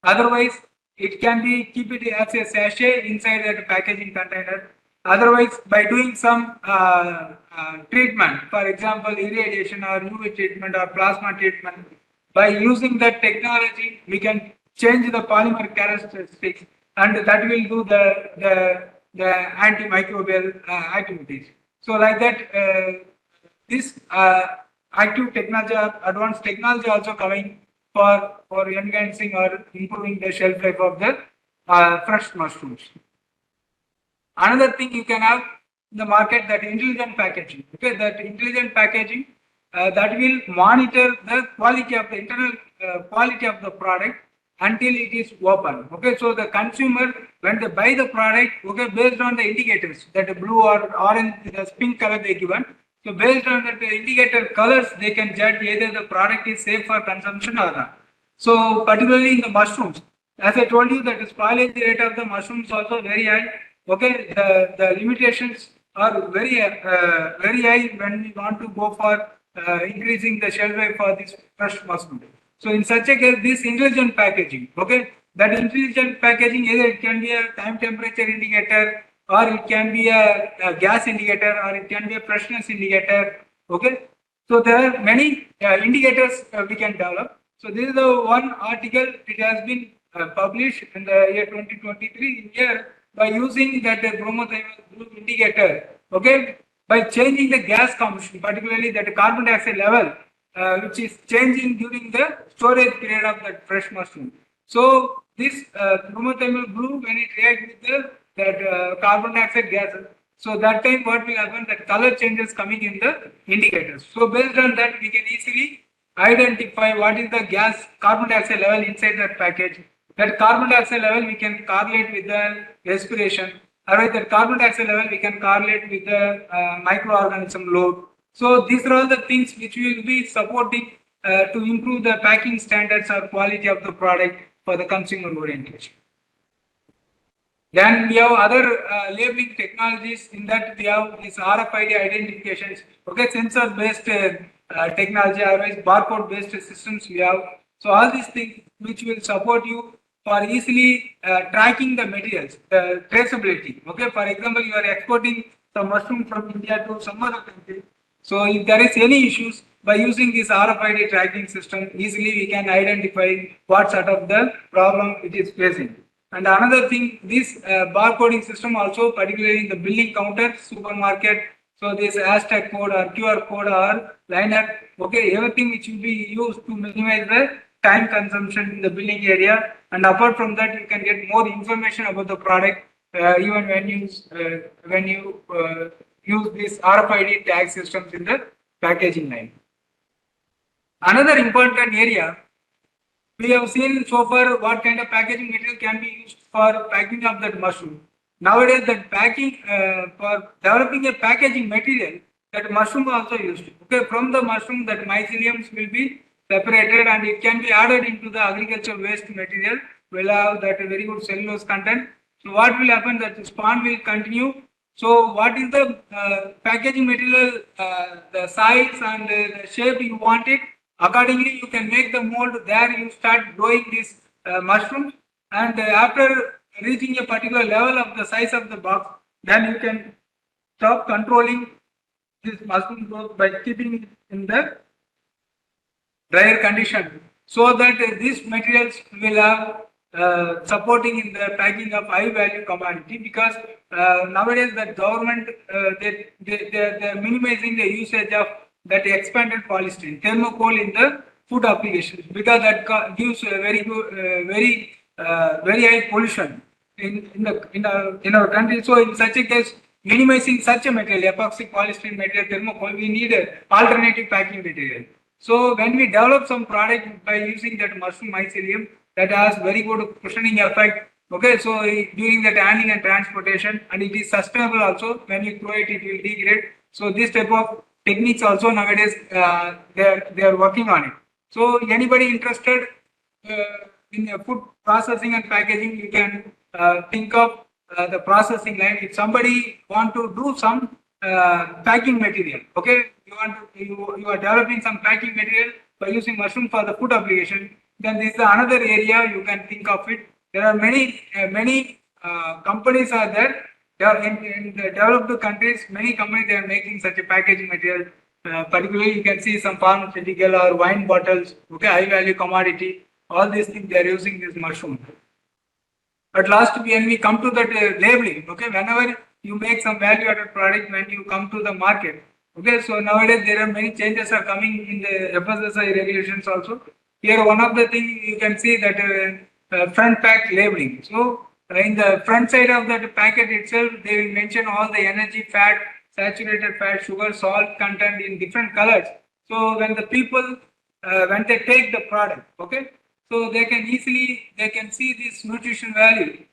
Otherwise, it can be keep it as a sachet inside that packaging container. Otherwise, by doing some treatment, for example, irradiation or UV treatment or plasma treatment, by using that technology, we can change the polymer characteristics, and that will do the antimicrobial activities. So, like that, this active technology, advanced technology, also coming for enhancing or improving the shelf life of the fresh mushrooms. Another thing you can have in the market, that intelligent packaging. Okay, that intelligent packaging that will monitor the quality of the internal quality of the product until it is open. Okay, so the consumer, when they buy the product, okay, based on the indicators, that blue or orange, the pink color they given. So based on the indicator colors, they can judge whether the product is safe for consumption or not. So particularly in the mushrooms, as I told you, that the spoilage rate of the mushrooms also very high. Okay, the limitations are very high when we want to go for increasing the shelf life for this fresh mushroom. So in such a case, this intelligent packaging, okay, that intelligent packaging, either it can be a time temperature indicator, or it can be a gas indicator, or it can be a freshness indicator. Okay, so there are many indicators we can develop. So this is the one article. It has been published in the year 2023 here by using that bromothiamine group indicator. Okay, by changing the gas composition, particularly that carbon dioxide level, which is changing during the storage period of that fresh mushroom. So this bromothiamine group, when it reacts with that carbon dioxide gas, so that time what will happen, that color changes coming in the indicators. So based on that, we can easily identify what is the gas carbon dioxide level inside that package. That carbon dioxide level we can correlate with the respiration. Alright, that carbon dioxide level we can correlate with the microorganism load. So these are all the things which will be supporting to improve the packing standards or quality of the product for the consumer orientation. Then we have other labeling technologies. In that we have these RFID identifications, okay, sensor based technology, otherwise barcode based systems we have. So all these things which will support you for easily tracking the materials, the traceability. Okay, for example, you are exporting some mushroom from India to some other country. So if there is any issues, by using this RFID tracking system, easily we can identify what sort of the problem it is facing. And another thing, this barcoding system also, particularly in the billing counter, supermarket, so this hashtag code or QR code or liner, okay, everything which will be used to minimize the time consumption in the billing area. And apart from that, you can get more information about the product even when you use these RFID tag systems in the packaging line. Another important area, we have seen so far what kind of packaging material can be used for packing of that mushroom. Nowadays, that packing for developing a packaging material, that mushroom also used. Okay, from the mushroom, that myceliums will be separated and it can be added into the agricultural waste material. Will have that very good cellulose content. So what will happen? That the spawn will continue. So what is the packaging material, the size and the shape you want it? Accordingly, you can make the mold. There you start growing these mushrooms, and after reaching a particular level of the size of the box, then you can stop controlling this mushroom growth by keeping it in the drier condition, so that these materials will have supporting in the packing of high value commodity, because nowadays the government they're minimizing the usage of that expanded polystyrene thermocol in the food applications, because that gives a very good very high pollution in our country. So in such a case, minimizing such a material, epoxy polystyrene material thermocol, we need a alternative packing material. So when we develop some product by using that mushroom mycelium, that has very good cushioning effect. Okay, so during that handling and transportation, and it is sustainable also. When you throw it, it will degrade. So this type of techniques also nowadays they are working on it. So anybody interested in food processing and packaging, you can think of the processing line. If somebody want to do some packing material, okay, you are developing some packing material by using mushroom for the food application, then this is another area you can think of it. There are many companies are there. In the developed countries, many companies they are making such a packaging material. Particularly, you can see some pharmaceutical or wine bottles. Okay, high value commodity. All these things they are using this mushroom. At last, when we come to that labeling, okay, whenever you make some value-added product, when you come to the market, okay, so nowadays there are many changes are coming in the FSSAI regulations also. Here, one of the things you can see that front pack labeling. So, in the front side of that packet itself, they will mention all the energy, fat, saturated fat, sugar, salt content in different colors. So, when the people, when they take the product, okay, so they can see this nutrition value.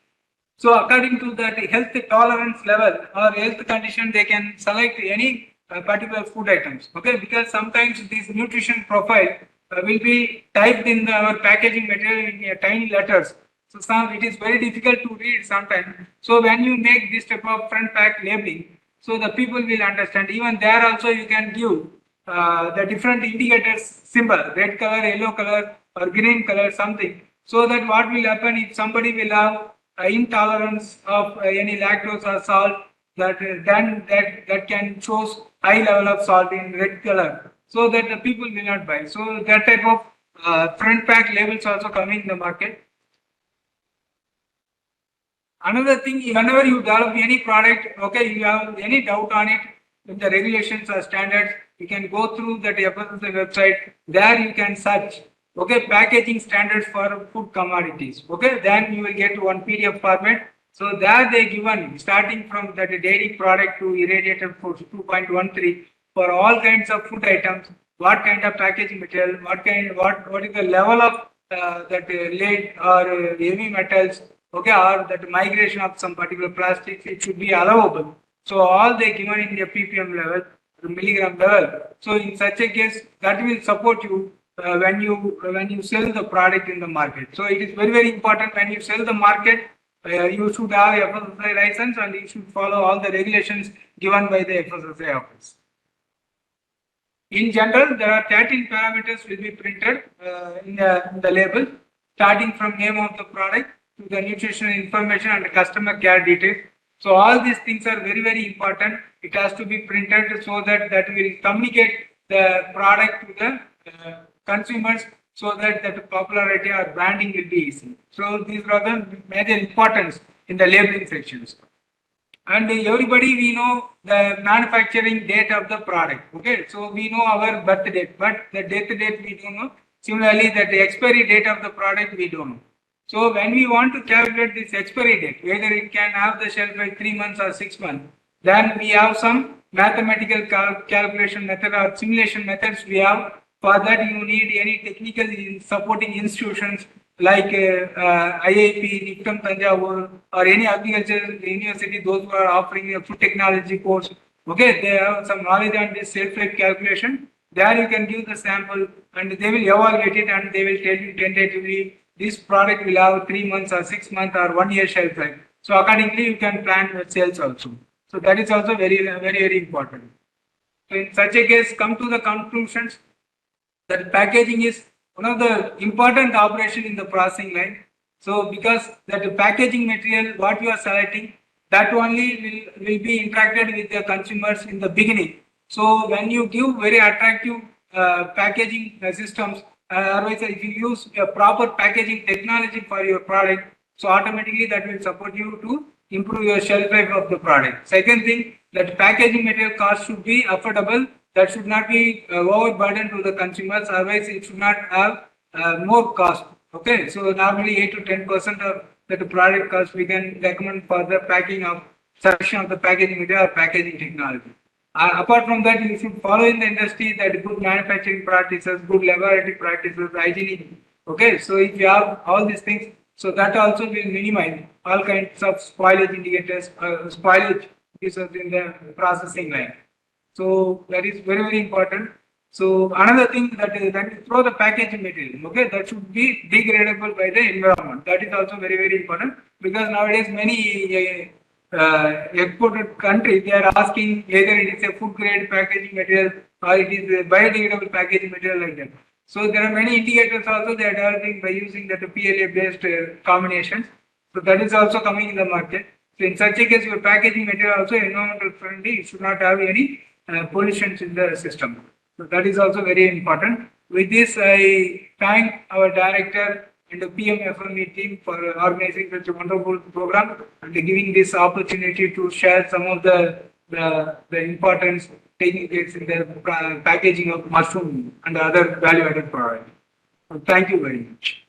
So according to that health tolerance level or health condition, they can select any particular food items. Okay, because sometimes this nutrition profile will be typed in our packaging material in tiny letters. So it is very difficult to read sometimes. So when you make this type of front pack labeling, so the people will understand. Even there also you can give the different indicators symbol, red color, yellow color, or green color, something. So that what will happen if somebody will have intolerance of any lactose or salt, that then that can shows high level of salt in red color, so that the people will not buy. So that type of front pack labels also coming in the market. Another thing, whenever you develop any product, okay, you have any doubt on it, with the regulations or standards, you can go through that FSSAI website. There you can search, okay, packaging standards for food commodities. Okay, then you will get one PDF format. So there they given starting from that dairy product to irradiated foods 2.13 for all kinds of food items. What kind of packaging material? What is the level of that lead or heavy metals? Okay, or that migration of some particular plastics, it should be allowable. So all they given in the ppm level, milligram level. So in such a case, that will support you when you sell the product in the market. So it is very important when you sell the market. You should have FSSAI license and you should follow all the regulations given by the FSSAI office. In general, there are 13 parameters will be printed in the label, starting from name of the product to the nutritional information and the customer care details. So all these things are very important. It has to be printed so that will communicate the product to the consumers, so that the popularity or branding will be easy. So these are the major importance in the labeling sections. And everybody, we know the manufacturing date of the product. Okay, so we know our birth date, but the death date we don't know. Similarly, that the expiry date of the product we don't know. So when we want to calculate this expiry date, whether it can have the shelf life 3 months or 6 months, then we have some mathematical calculation method or simulation methods we have. For that, you need any technical supporting institutions like IIP, NIPTAM Tanjavur, or any agricultural university, those who are offering a food technology course. Okay, they have some knowledge on this shelf-life calculation. There you can give the sample and they will evaluate it and they will tell you tentatively this product will have 3 months or 6 months or 1 year shelf life. So accordingly, you can plan your sales also. So that is also very important. So in such a case, come to the conclusions that packaging is one of the important operation in the processing line. So because that packaging material, what you are selecting, that only will be interacted with the consumers in the beginning. So when you give very attractive packaging systems, otherwise if you use a proper packaging technology for your product, so automatically that will support you to improve your shelf life of the product. Second thing, that packaging material cost should be affordable. That should not be overburden to the consumers. Otherwise, it should not have more cost. Okay, so normally 8 to 10% of the product cost we can recommend for the packing of selection of the packaging material or packaging technology. Apart from that, you should follow in the industry that good manufacturing practices, good laboratory practices, hygiene. Okay, so if you have all these things, so that also will minimize all kinds of spoilage indicators, spoilage issues in the processing line. So that is very important. So another thing that is throw the packaging material. Okay, that should be degradable by the environment. That is also very important, because nowadays many exported countries, they are asking whether it is a food grade packaging material or it is a biodegradable packaging material like that. So there are many indicators also they are developing by using that PLA based combinations. So that is also coming in the market. So in such a case, your packaging material also environmental friendly. It should not have any pollutions in the system. So that is also very important. With this, I thank our director and the PMFME team for organizing such a wonderful program and giving this opportunity to share some of the importance taking place in the packaging of mushroom and other value-added products. So thank you very much.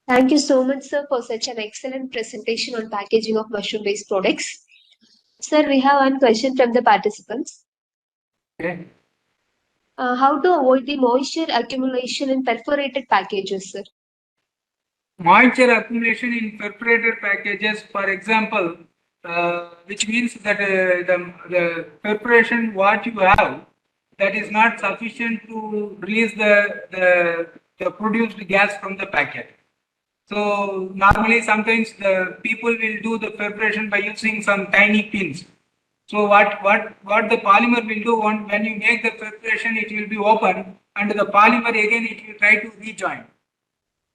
Thank you so much, sir, for such an excellent presentation on packaging of mushroom-based products. Sir, we have one question from the participants. Okay. How to avoid the moisture accumulation in perforated packages, sir? Moisture accumulation in perforated packages, for example, which means that the perforation what you have, that is not sufficient to release the produced gas from the packet. So normally sometimes the people will do the perforation by using some tiny pins. So what the polymer will do when you make the perforation, it will be open and the polymer again it will try to rejoin.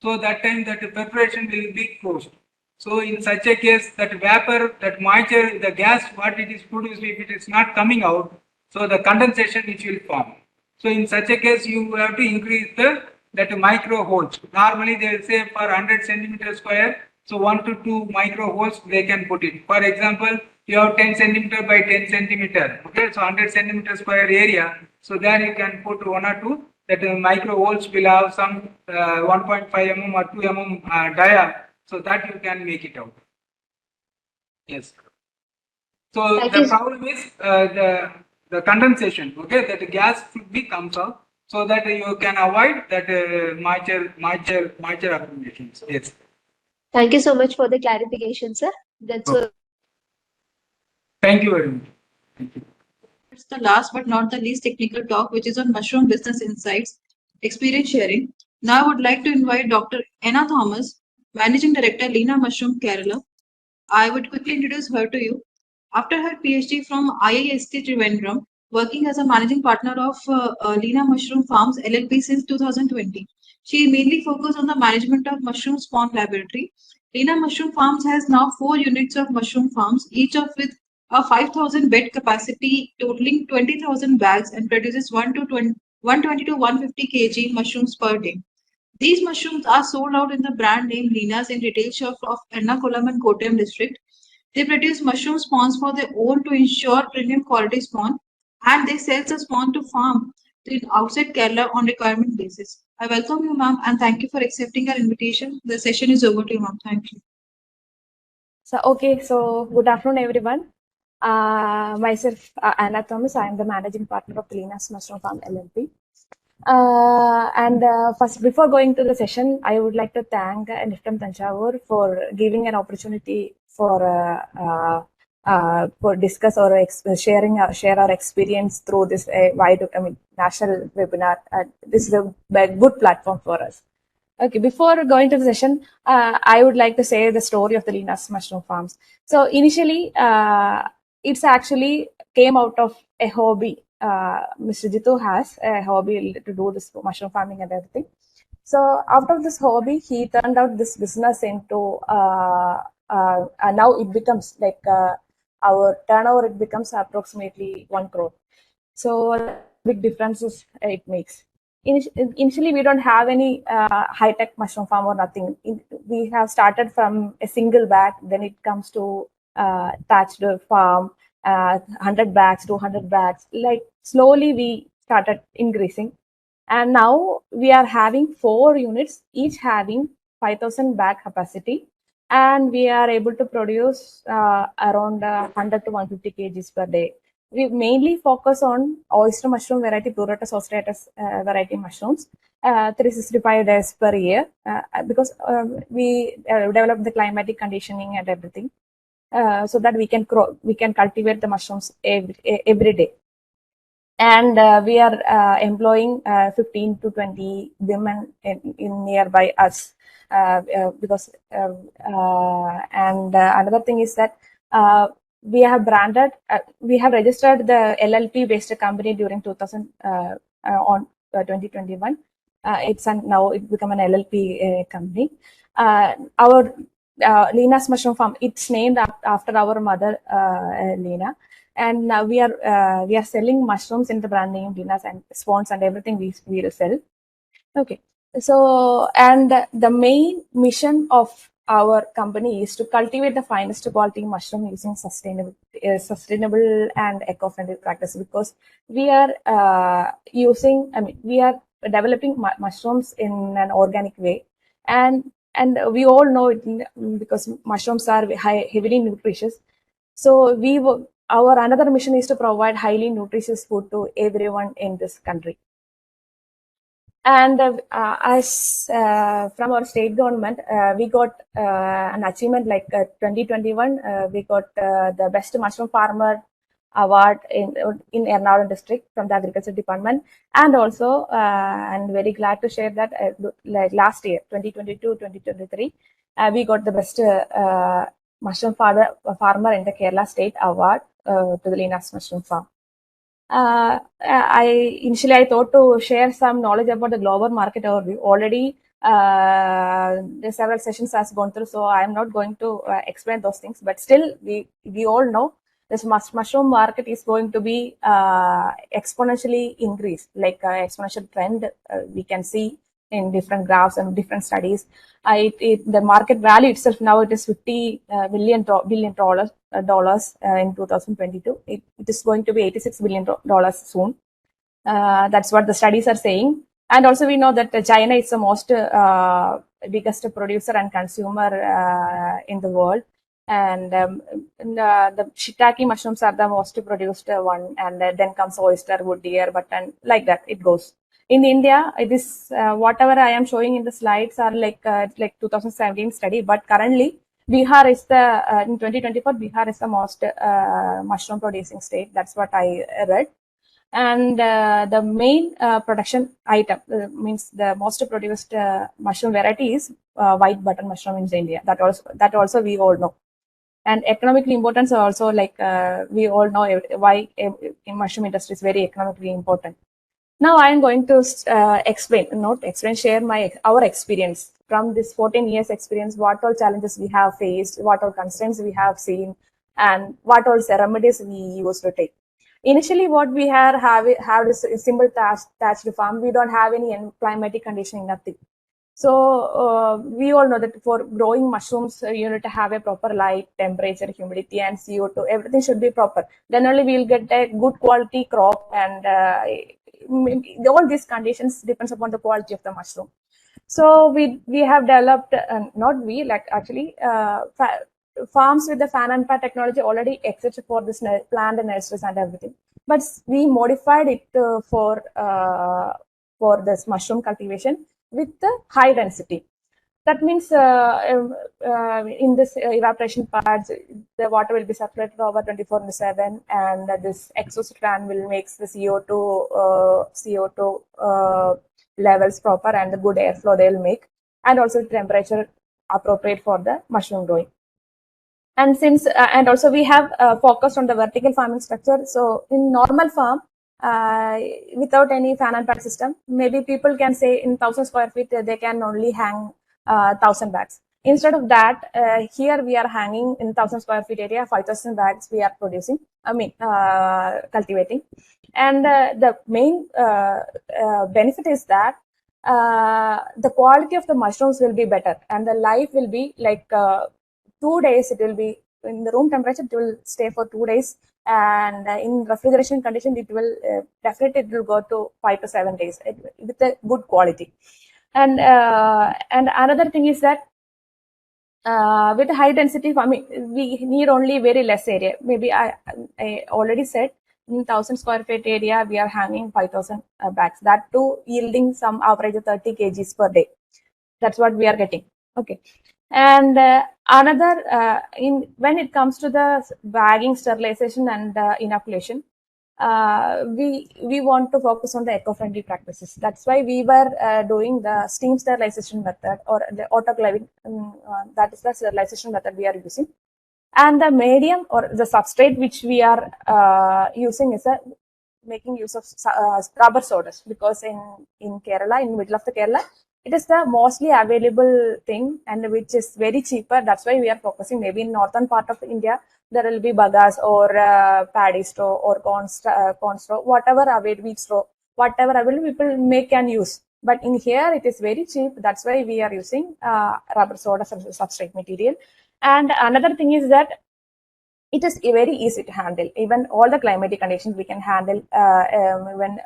So that time that perforation will be closed. So in such a case, that vapor, that moisture, the gas, what it is produced, if it is not coming out, so the condensation which will form. So in such a case, you have to increase that micro holes. Normally they will say for 100 centimeter square, so 1 to 2 micro holes they can put it. For example, you have 10 centimeter by 10 centimeter. Okay, so 100 centimeter square area. So there you can put 1 or 2. That micro holes will have some 1.5 mm or 2 mm dia, so that you can make it out. Yes. So Thank the you. problem is the condensation. Okay, that the gas should be comes out, so that you can avoid that moisture accumulations. Yes. Thank you so much for the clarification, sir. That's all. Thank you very much. Thank you. It's the last but not the least technical talk, which is on mushroom business insights. experience sharing. Now I would like to invite Dr. Anna Thomas, Managing Director, Lina Mushroom, Kerala. I would quickly introduce her to you. After her PhD from IIST Trivandrum, working as a managing partner of Lina Mushroom Farms LLP since 2020, she mainly focused on the management of mushroom spawn laboratory. Lina Mushroom Farms has now 4 units of mushroom farms, each of with a 5,000 bed capacity, totaling 20,000 bags, and produces 120 to 150 kg mushrooms per day. These mushrooms are sold out in the brand name Lina's in retail shops of Ernakulam and Kottayam district. They produce mushroom spawns for their own to ensure premium quality spawn, and they sell the spawn to farm in outside Kerala on requirement basis. I welcome you, ma'am, and thank you for accepting our invitation. The session is over to you, ma'am. Thank you. So good afternoon, everyone. Myself, Anna Thomas. I am the managing partner of the Linas Mushroom Farm LLP. First, before going to the session, I would like to thank Niftam Tanjavur for giving an opportunity for discuss or share our experience through this national webinar. This is a good platform for us. Okay, before going to the session, I would like to say the story of the Linas Mushroom Farms. So initially, it's actually came out of a hobby. Mr. Jitu has a hobby to do this mushroom farming and everything. So out of this hobby, he turned out this business into now it becomes like our turnover. It becomes approximately 1 crore. So big differences it makes. Initially, we don't have any high-tech mushroom farm or nothing. We have started from a single bag. Then it comes to thatched farm, 100 bags, 200 bags. Like slowly we started increasing. And now we are having 4 units, each having 5,000 bag capacity. And we are able to produce around 100 to 150 kgs per day. We mainly focus on oyster mushroom variety, Pleurotus ostratus variety mushrooms, 365 days per year, because we develop the climatic conditioning and everything, so that we can cultivate the mushrooms every day. And we are employing 15 to 20 women in nearby us, because another thing is that we have we have registered the LLP based company during 2021. Now it become an LLP company. Our Lina's Mushroom Farm, it's named after our mother, Lina. And now we are selling mushrooms in the brand name Lina's, and spawns and everything we will sell. Okay. So, and the main mission of our company is to cultivate the finest quality mushroom using sustainable and eco-friendly practice, because we are we are developing mushrooms in an organic way, and we all know it because mushrooms are heavily nutritious. So our another mission is to provide highly nutritious food to everyone in this country. And as from our state government, we got an achievement like 2021. We got the best mushroom farmer award in Ernakulam district from the agriculture department. And also, I'm very glad to share that like last year, 2022-2023, we got the best mushroom farmer in the Kerala state award to the Linas Mushroom Farm. I thought to share some knowledge about the global market overview. Already, the several sessions has gone through, so I am not going to explain those things. But still, we all know this mushroom market is going to be exponentially increased, like exponential trend we can see in different graphs and different studies. The market value itself now it is $50 billion in 2022. It is going to be $86 billion soon. That's what the studies are saying. And also we know that China is the most biggest producer and consumer in the world. And the shiitake mushrooms are the most produced one, and then comes oyster, wood deer, button, like that it goes. In India, it is whatever I am showing in the slides are like 2017 study, but currently Bihar is the in 2024 Bihar is the most mushroom producing state. That's what I read. And the main production item means the most produced mushroom variety is white button mushroom in India. That also we all know. And economically importance are also like we all know why mushroom industry is very economically important. Now I am going to share our experience from this 14 years experience. What all challenges we have faced, what all constraints we have seen, and what all remedies we used to take. Initially, what we have is a simple thatched farm. We don't have any climatic conditioning, nothing. So we all know that for growing mushrooms, you need to have a proper light, temperature, humidity, and CO2. Everything should be proper. Then only we'll get a good quality crop, and all these conditions depends upon the quality of the mushroom. So we have developed, not we, like actually farms with the fan and pad technology already exist for this plant and nurseries and everything. But we modified it for this mushroom cultivation with the high density. That means in this evaporation pads, the water will be circulated over 24/7, and this exhaust fan will make the CO2 levels proper, and the good airflow they will make, and also temperature appropriate for the mushroom growing. And and also we have focused on the vertical farming structure. So in normal farm, without any fan and pad system, maybe people can say in 1,000 square feet they can only hang 1,000 bags. Instead of that, here we are hanging in 1,000 square feet area, 5,000 bags we are producing. Cultivating. And the main benefit is that the quality of the mushrooms will be better, and the life will be like 2 days. It will be in the room temperature. It will stay for 2 days, and in refrigeration condition, it will definitely it will go to 5 to 7 days with a good quality. And another thing is that with high density farming, we need only very less area. Maybe I already said in 1,000 square feet area, we are hanging 5,000 bags. That too yielding some average of 30 kgs per day. That's what we are getting. Okay. And another when it comes to the bagging, sterilization, and inoculation, we want to focus on the eco-friendly practices. That's why we were doing the steam sterilization method, or the autoclaving. That is the sterilization method we are using. And the medium or the substrate which we are using is making use of rubber sodas, because in Kerala, in middle of the Kerala, it is the mostly available thing, and which is very cheaper. That's why we are focusing. Maybe in northern part of India, there will be bagas or paddy straw or corn straw, whatever available, wheat straw, whatever available, people make and use. But in here, it is very cheap. That's why we are using rubber soda substrate material. And another thing is that it is very easy to handle. Even all the climatic conditions we can handle. When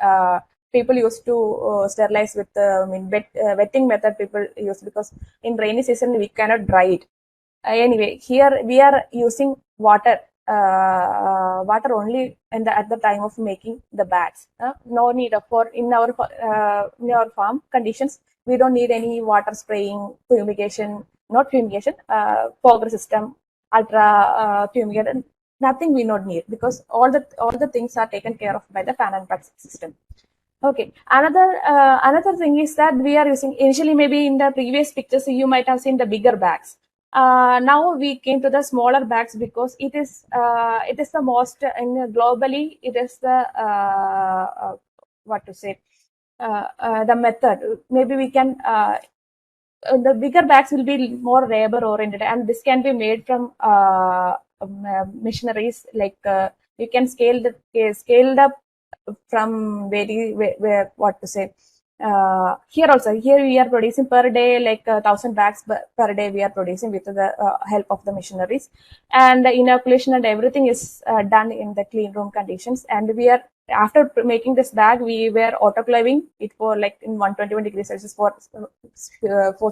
people used to sterilize with wetting method, people use, because in rainy season we cannot dry it. Anyway, here we are using water only at the time of making the bags. No need for in our farm conditions. We don't need any water spraying, fumigation, not fumigation, fogger system, ultra fumigated. Nothing we not need, because all the things are taken care of by the fan and pad system. Okay. Another thing is that we are using, initially maybe in the previous pictures you might have seen the bigger bags. Now we came to the smaller bags, because it is the most globally, it is the what to say, the method. Maybe we can the bigger bags will be more labor oriented, and this can be made from machineries. Like you can scaled up from what to say. Here we are producing per day like 1,000 bags per day we are producing with the help of the machineries, and the inoculation and everything is done in the clean room conditions. And we are, after making this bag, we were autoclaving it for like in 121 degrees Celsius for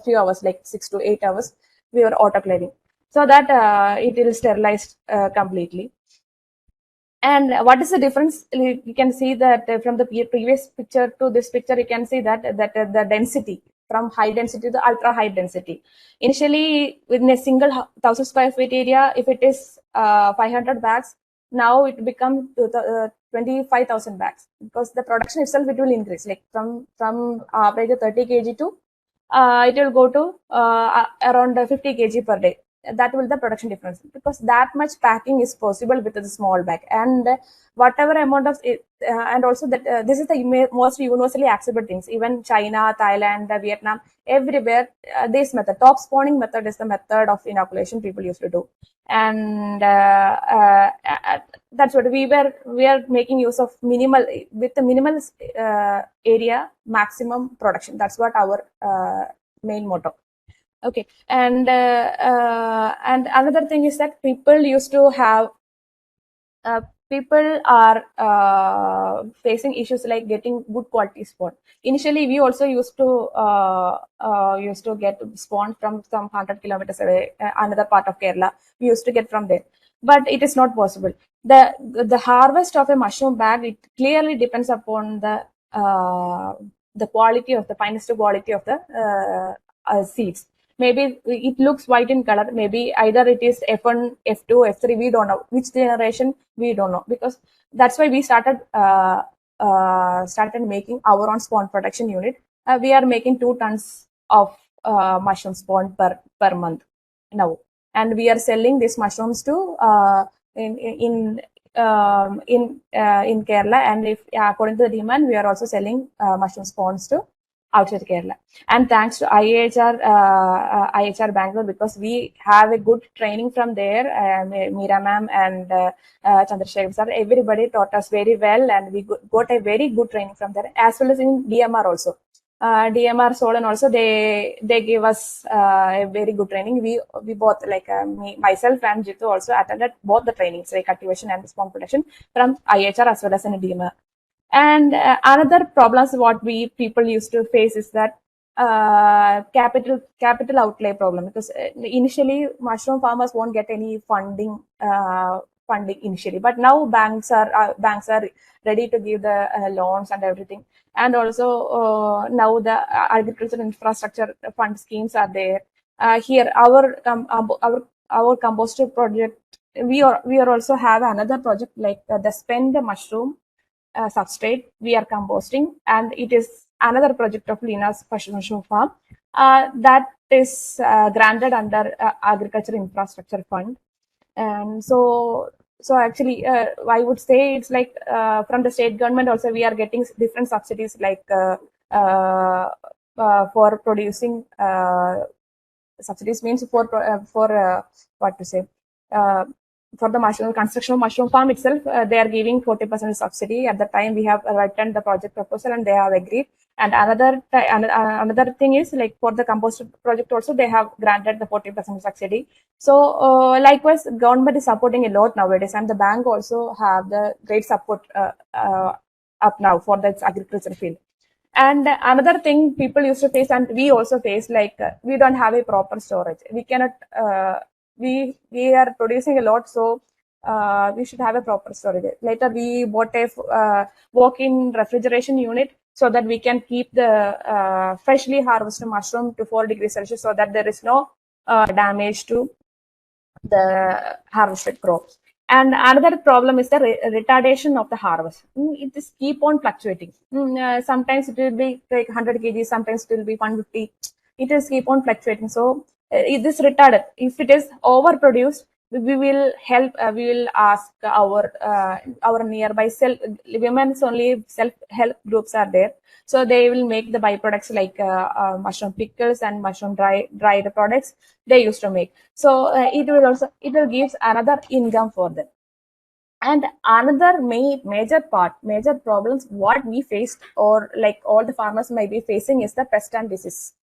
few hours, like 6 to 8 hours. We were autoclaving, so that it will sterilize completely. And what is the difference? You can see that from the previous picture to this picture, you can see that the density from high density to ultra high density. Initially, within a single 1,000 square feet area, if it is 500 bags, now it becomes 25,000 bags, because the production itself, it will increase, like from average 30 kg to it will go to around 50 kg per day. That will the production difference, because that much packing is possible with the small bag. And whatever amount of it, and also that this is the most universally accepted things. Even China, Thailand, Vietnam, everywhere, this method, top spawning method, is the method of inoculation people used to do. And that's what we are making use of minimal, with the minimal area, maximum production. That's what our main motto. Okay. And another thing is that people used to have people are facing issues like getting good quality spawn. Initially, we also used to get spawn from some 100 kilometers away, another part of Kerala. We used to get from there, but it is not possible. The harvest of a mushroom bag, it clearly depends upon the quality of the finest quality of the seeds. Maybe it looks white in color. Maybe either it is F1, F2, F3. We don't know which generation. We don't know, because that's why we started making our own spawn production unit. We are making 2 tons of mushroom spawn per month now, and we are selling these mushrooms to in Kerala. And if according to the demand, we are also selling mushroom spawns to outside Kerala. And thanks to IHR Bangalore, because we have a good training from there. Meera ma'am and Chandrasekhar sir, everybody taught us very well, and we got a very good training from there, as well as in DMR also. DMR Solan also, they gave us a very good training. We both, like myself and Jitu, also attended both the trainings, like cultivation and spawn production, from IHR as well as in DMR. And another problems what we people used to face is that capital outlay problem, because initially mushroom farmers won't get any funding initially, but now banks are ready to give the loans and everything. And also now the agricultural infrastructure fund schemes are there. Here our composter project, we are also have another project like the spend mushroom substrate we are composting, and it is another project of Lina's mushroom farm that is granted under agriculture infrastructure fund. And so actually I would say it's like from the state government also we are getting different subsidies, like for producing subsidies means for what to say, for the mushroom construction of mushroom farm itself, they are giving 40% subsidy. At the time we have written the project proposal and they have agreed. And another thing is, like for the compost project also, they have granted the 40% subsidy. So likewise, government is supporting a lot nowadays, and the bank also have the great support up now for the agriculture field. And another thing people used to face, and we also face, like we don't have a proper storage. We cannot. We are producing a lot, so we should have a proper storage. Later, we bought a walk-in refrigeration unit so that we can keep the freshly harvested mushroom to 4 degrees Celsius, so that there is no damage to the harvested crops. And another problem is the retardation of the harvest. It just keep on fluctuating. Sometimes it will be like 100 kg, sometimes it will be 150. It is keep on fluctuating. So it is retarded. If it is overproduced, we will help. We will ask our nearby women's only self-help groups are there. So they will make the byproducts like mushroom pickles and mushroom dried products they used to make. So it will give another income for them. And another major problems what we faced, or like all the farmers might be facing, is the pest and disease.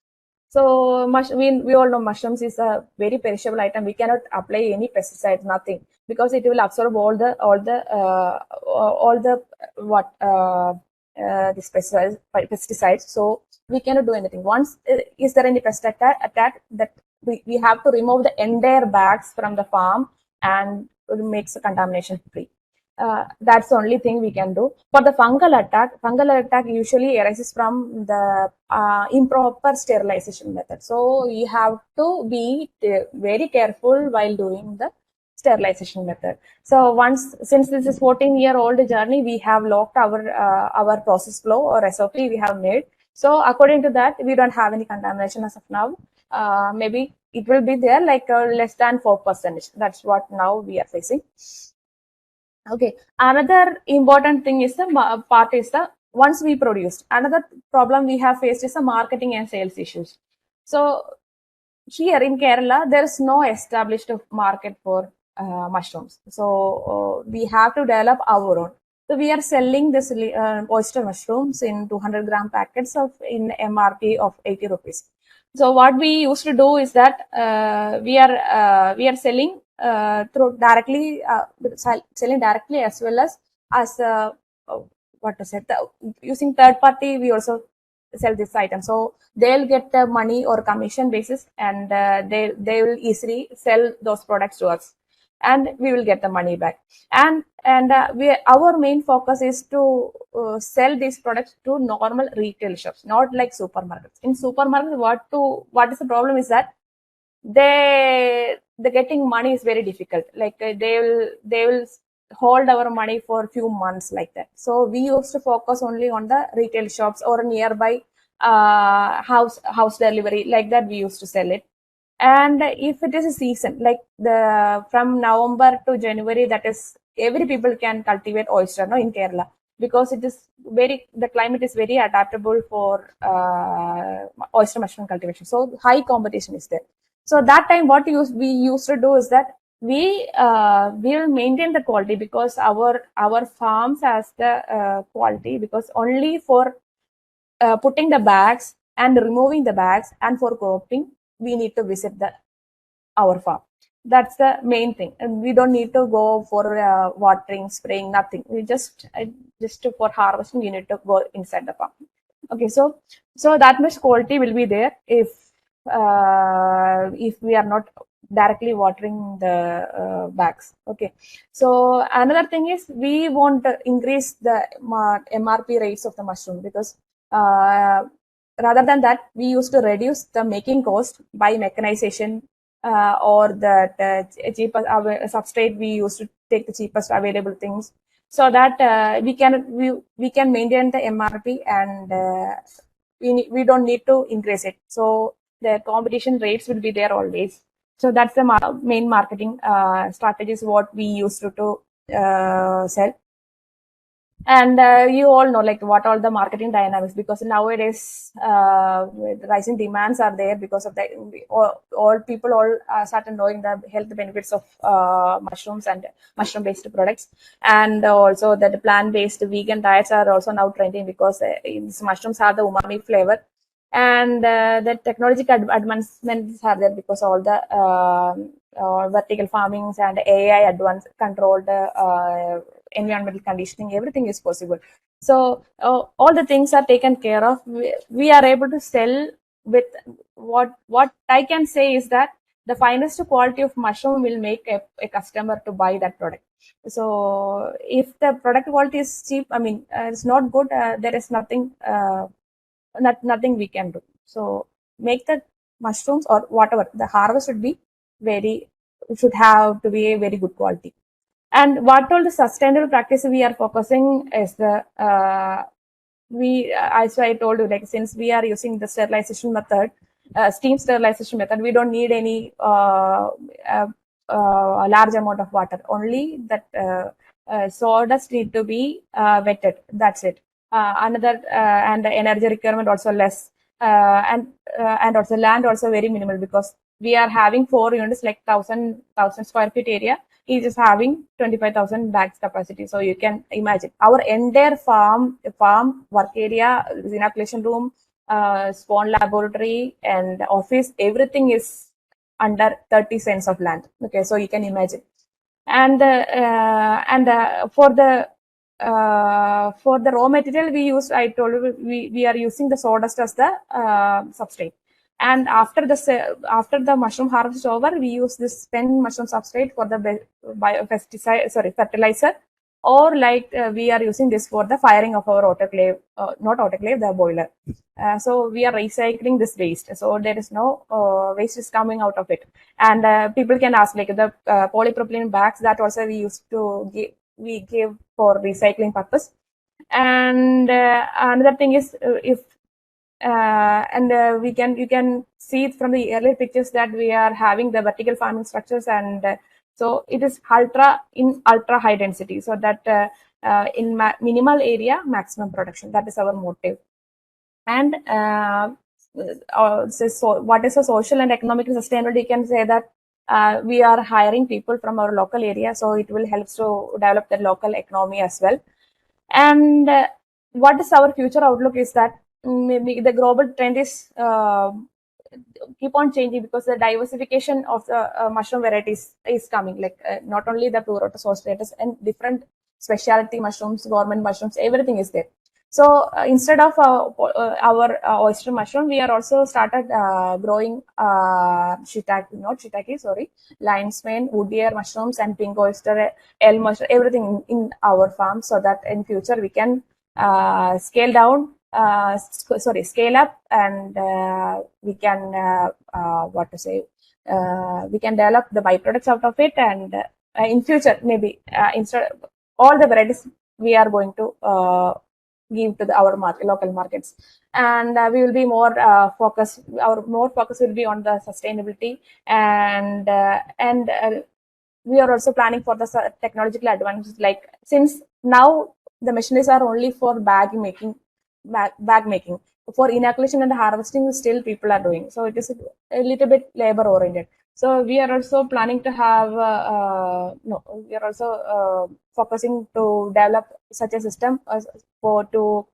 So we all know mushrooms is a very perishable item. We cannot apply any pesticides, nothing, because it will absorb all the this pesticides. So we cannot do anything. Once is there any pest attack, that we have to remove the entire bags from the farm and makes the contamination free. That's the only thing we can do. For the fungal attack usually arises from the improper sterilization method. So you have to be very careful while doing the sterilization method. So since this is 14-year-old journey, we have locked our process flow or SOP we have made. So according to that, we don't have any contamination as of now. Maybe it will be there like less than 4%. That's what now we are facing. Okay. Another important thing is the part is the once we produced. Another problem we have faced is the marketing and sales issues. So here in Kerala, there is no established market for mushrooms. So we have to develop our own. So we are selling this oyster mushrooms in 200-gram packets of in MRP of 80 rupees. So what we used to do is that we are selling through directly selling directly as well as what to say using third party. We also sell this item, so they'll get the money or commission basis, and they will easily sell those products to us, and we will get the money back. And our main focus is to sell these products to normal retail shops, not like supermarkets. In supermarkets, what is the problem is that the getting money is very difficult. Like they will hold our money for a few months like that. So we used to focus only on the retail shops or nearby house delivery, like that we used to sell it. And if it is a season, like from November to January, that is every people can cultivate oyster in Kerala, because it is the climate is very adaptable for oyster mushroom cultivation. So high competition is there. So that time what we used to do is that we will maintain the quality, because our farms has the quality, because only for putting the bags and removing the bags and for cropping we need to visit our farm. That's the main thing, and we don't need to go for watering, spraying, nothing. We just for harvesting we need to go inside the farm. Okay, so that much quality will be there if we are not directly watering the bags. Okay, so another thing is we want to increase the MRP rates of the mushroom, because rather than that, we used to reduce the making cost by mechanization, or that cheapest substrate. We used to take the cheapest available things, so that we can maintain the MRP, and we don't need to increase it. So the competition rates will be there always. So that's the main marketing strategies what we used to sell. And you all know like what all the marketing dynamics, because nowadays rising demands are there because of that. All people started knowing the health benefits of mushrooms and mushroom based products, and also that the plant based vegan diets are also now trending, because these mushrooms have the umami flavor, and the technological advancements are there, because all the vertical farmings and AI advanced controlled environmental conditioning, everything is possible. So all the things are taken care of. We are able to sell with what I can say is that the finest quality of mushroom will make a customer to buy that product. So if the product quality is cheap, I mean it's not good, there is nothing we can do. So make the mushrooms or whatever the harvest should have to be a very good quality. And what all the sustainable practice we are focusing is the as I told you, like since we are using the sterilization method, steam sterilization method, we don't need any large amount of water. Only that sawdust need to be wetted. That's it. Another and the energy requirement also less, and also land also very minimal, because we are having 4 units like 1,000 square feet area. Each is having 25,000 bags capacity. So you can imagine our entire farm work area, inoculation room, spawn laboratory, and office, everything is under 30 cents of land. Okay, so you can imagine. And for the raw material we use, I told you we are using the sawdust as the substrate. And after the mushroom harvest over, we use this spent mushroom substrate for the fertilizer, or like we are using this for the firing of our autoclave, not autoclave, the boiler. So we are recycling this waste. So there is no waste is coming out of it. And people can ask, like the polypropylene bags that also we used to give, we give for recycling purpose. And another thing is if you can see from the earlier pictures that we are having the vertical farming structures, and so it is ultra high density, so that in minimal area maximum production, that is our motive. And so what is a social and economic sustainability? You can say that we are hiring people from our local area, so it will help to develop the local economy as well. And what is our future outlook is that maybe the global trend is keep on changing, because the diversification of the mushroom varieties is coming, like not only the Pleurotus austratus and different specialty mushrooms, government mushrooms, everything is there. So instead of our oyster mushroom, we are also started growing lion's mane, wood ear mushrooms, and pink oyster, elm mushroom, everything in our farm, so that in future we can scale up, and we can we can develop the byproducts out of it. And in future, maybe instead all the varieties we are going to give to our local markets, and we will be more focus. Our more focus will be on the sustainability, and we are also planning for the technological advances. Like, since now the machines are only for bag making. For inoculation and harvesting, still people are doing. So it is a little bit labor oriented. So we are also planning to have we are also focusing to develop such a system to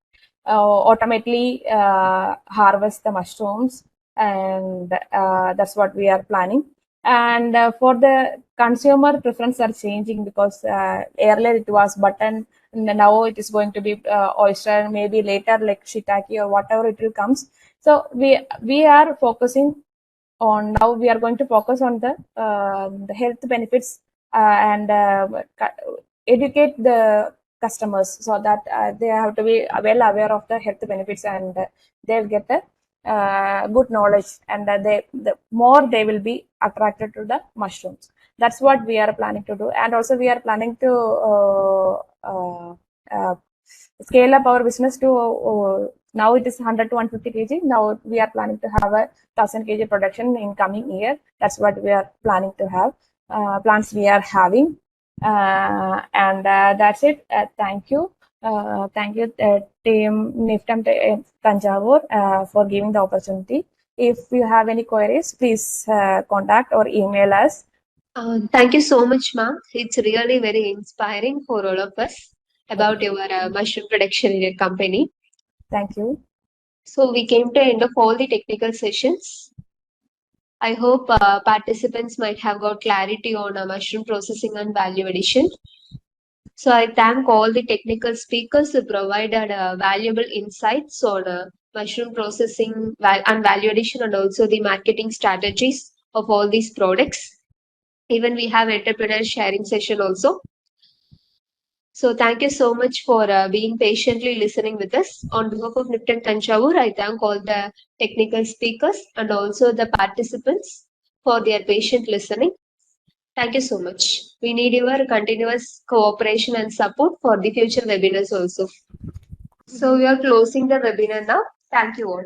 automatically harvest the mushrooms, and that's what we are planning. And for the consumer preference are changing, because earlier it was button, and now it is going to be oyster, maybe later like shiitake or whatever it will comes. So we are focusing on, now we are going to focus on the health benefits, and educate the customers, so that they have to be well aware of the health benefits, and they'll get a good knowledge, and the more they will be attracted to the mushrooms. That's what we are planning to do. And also we are planning to scale up our business to now it is 100 to 150 kg. Now we are planning to have a 1000 kg production in coming year. That's what we are planning to have. Plans we are having, and that's it. Thank you. Thank you, team NIFTM Tanjavur, for giving the opportunity. If you have any queries, please contact or email us. Thank you so much, ma'am. It's really very inspiring for all of us about your mushroom production in your company. Thank you. So we came to end of all the technical sessions. I hope participants might have got clarity on mushroom processing and value addition. So I thank all the technical speakers who provided valuable insights on mushroom processing and value addition, and also the marketing strategies of all these products. Even we have entrepreneur sharing session also. So thank you so much for being patiently listening with us. On behalf of NIFTM Tanjavur, I thank all the technical speakers and also the participants for their patient listening. Thank you so much. We need your continuous cooperation and support for the future webinars also. So we are closing the webinar now. Thank you all.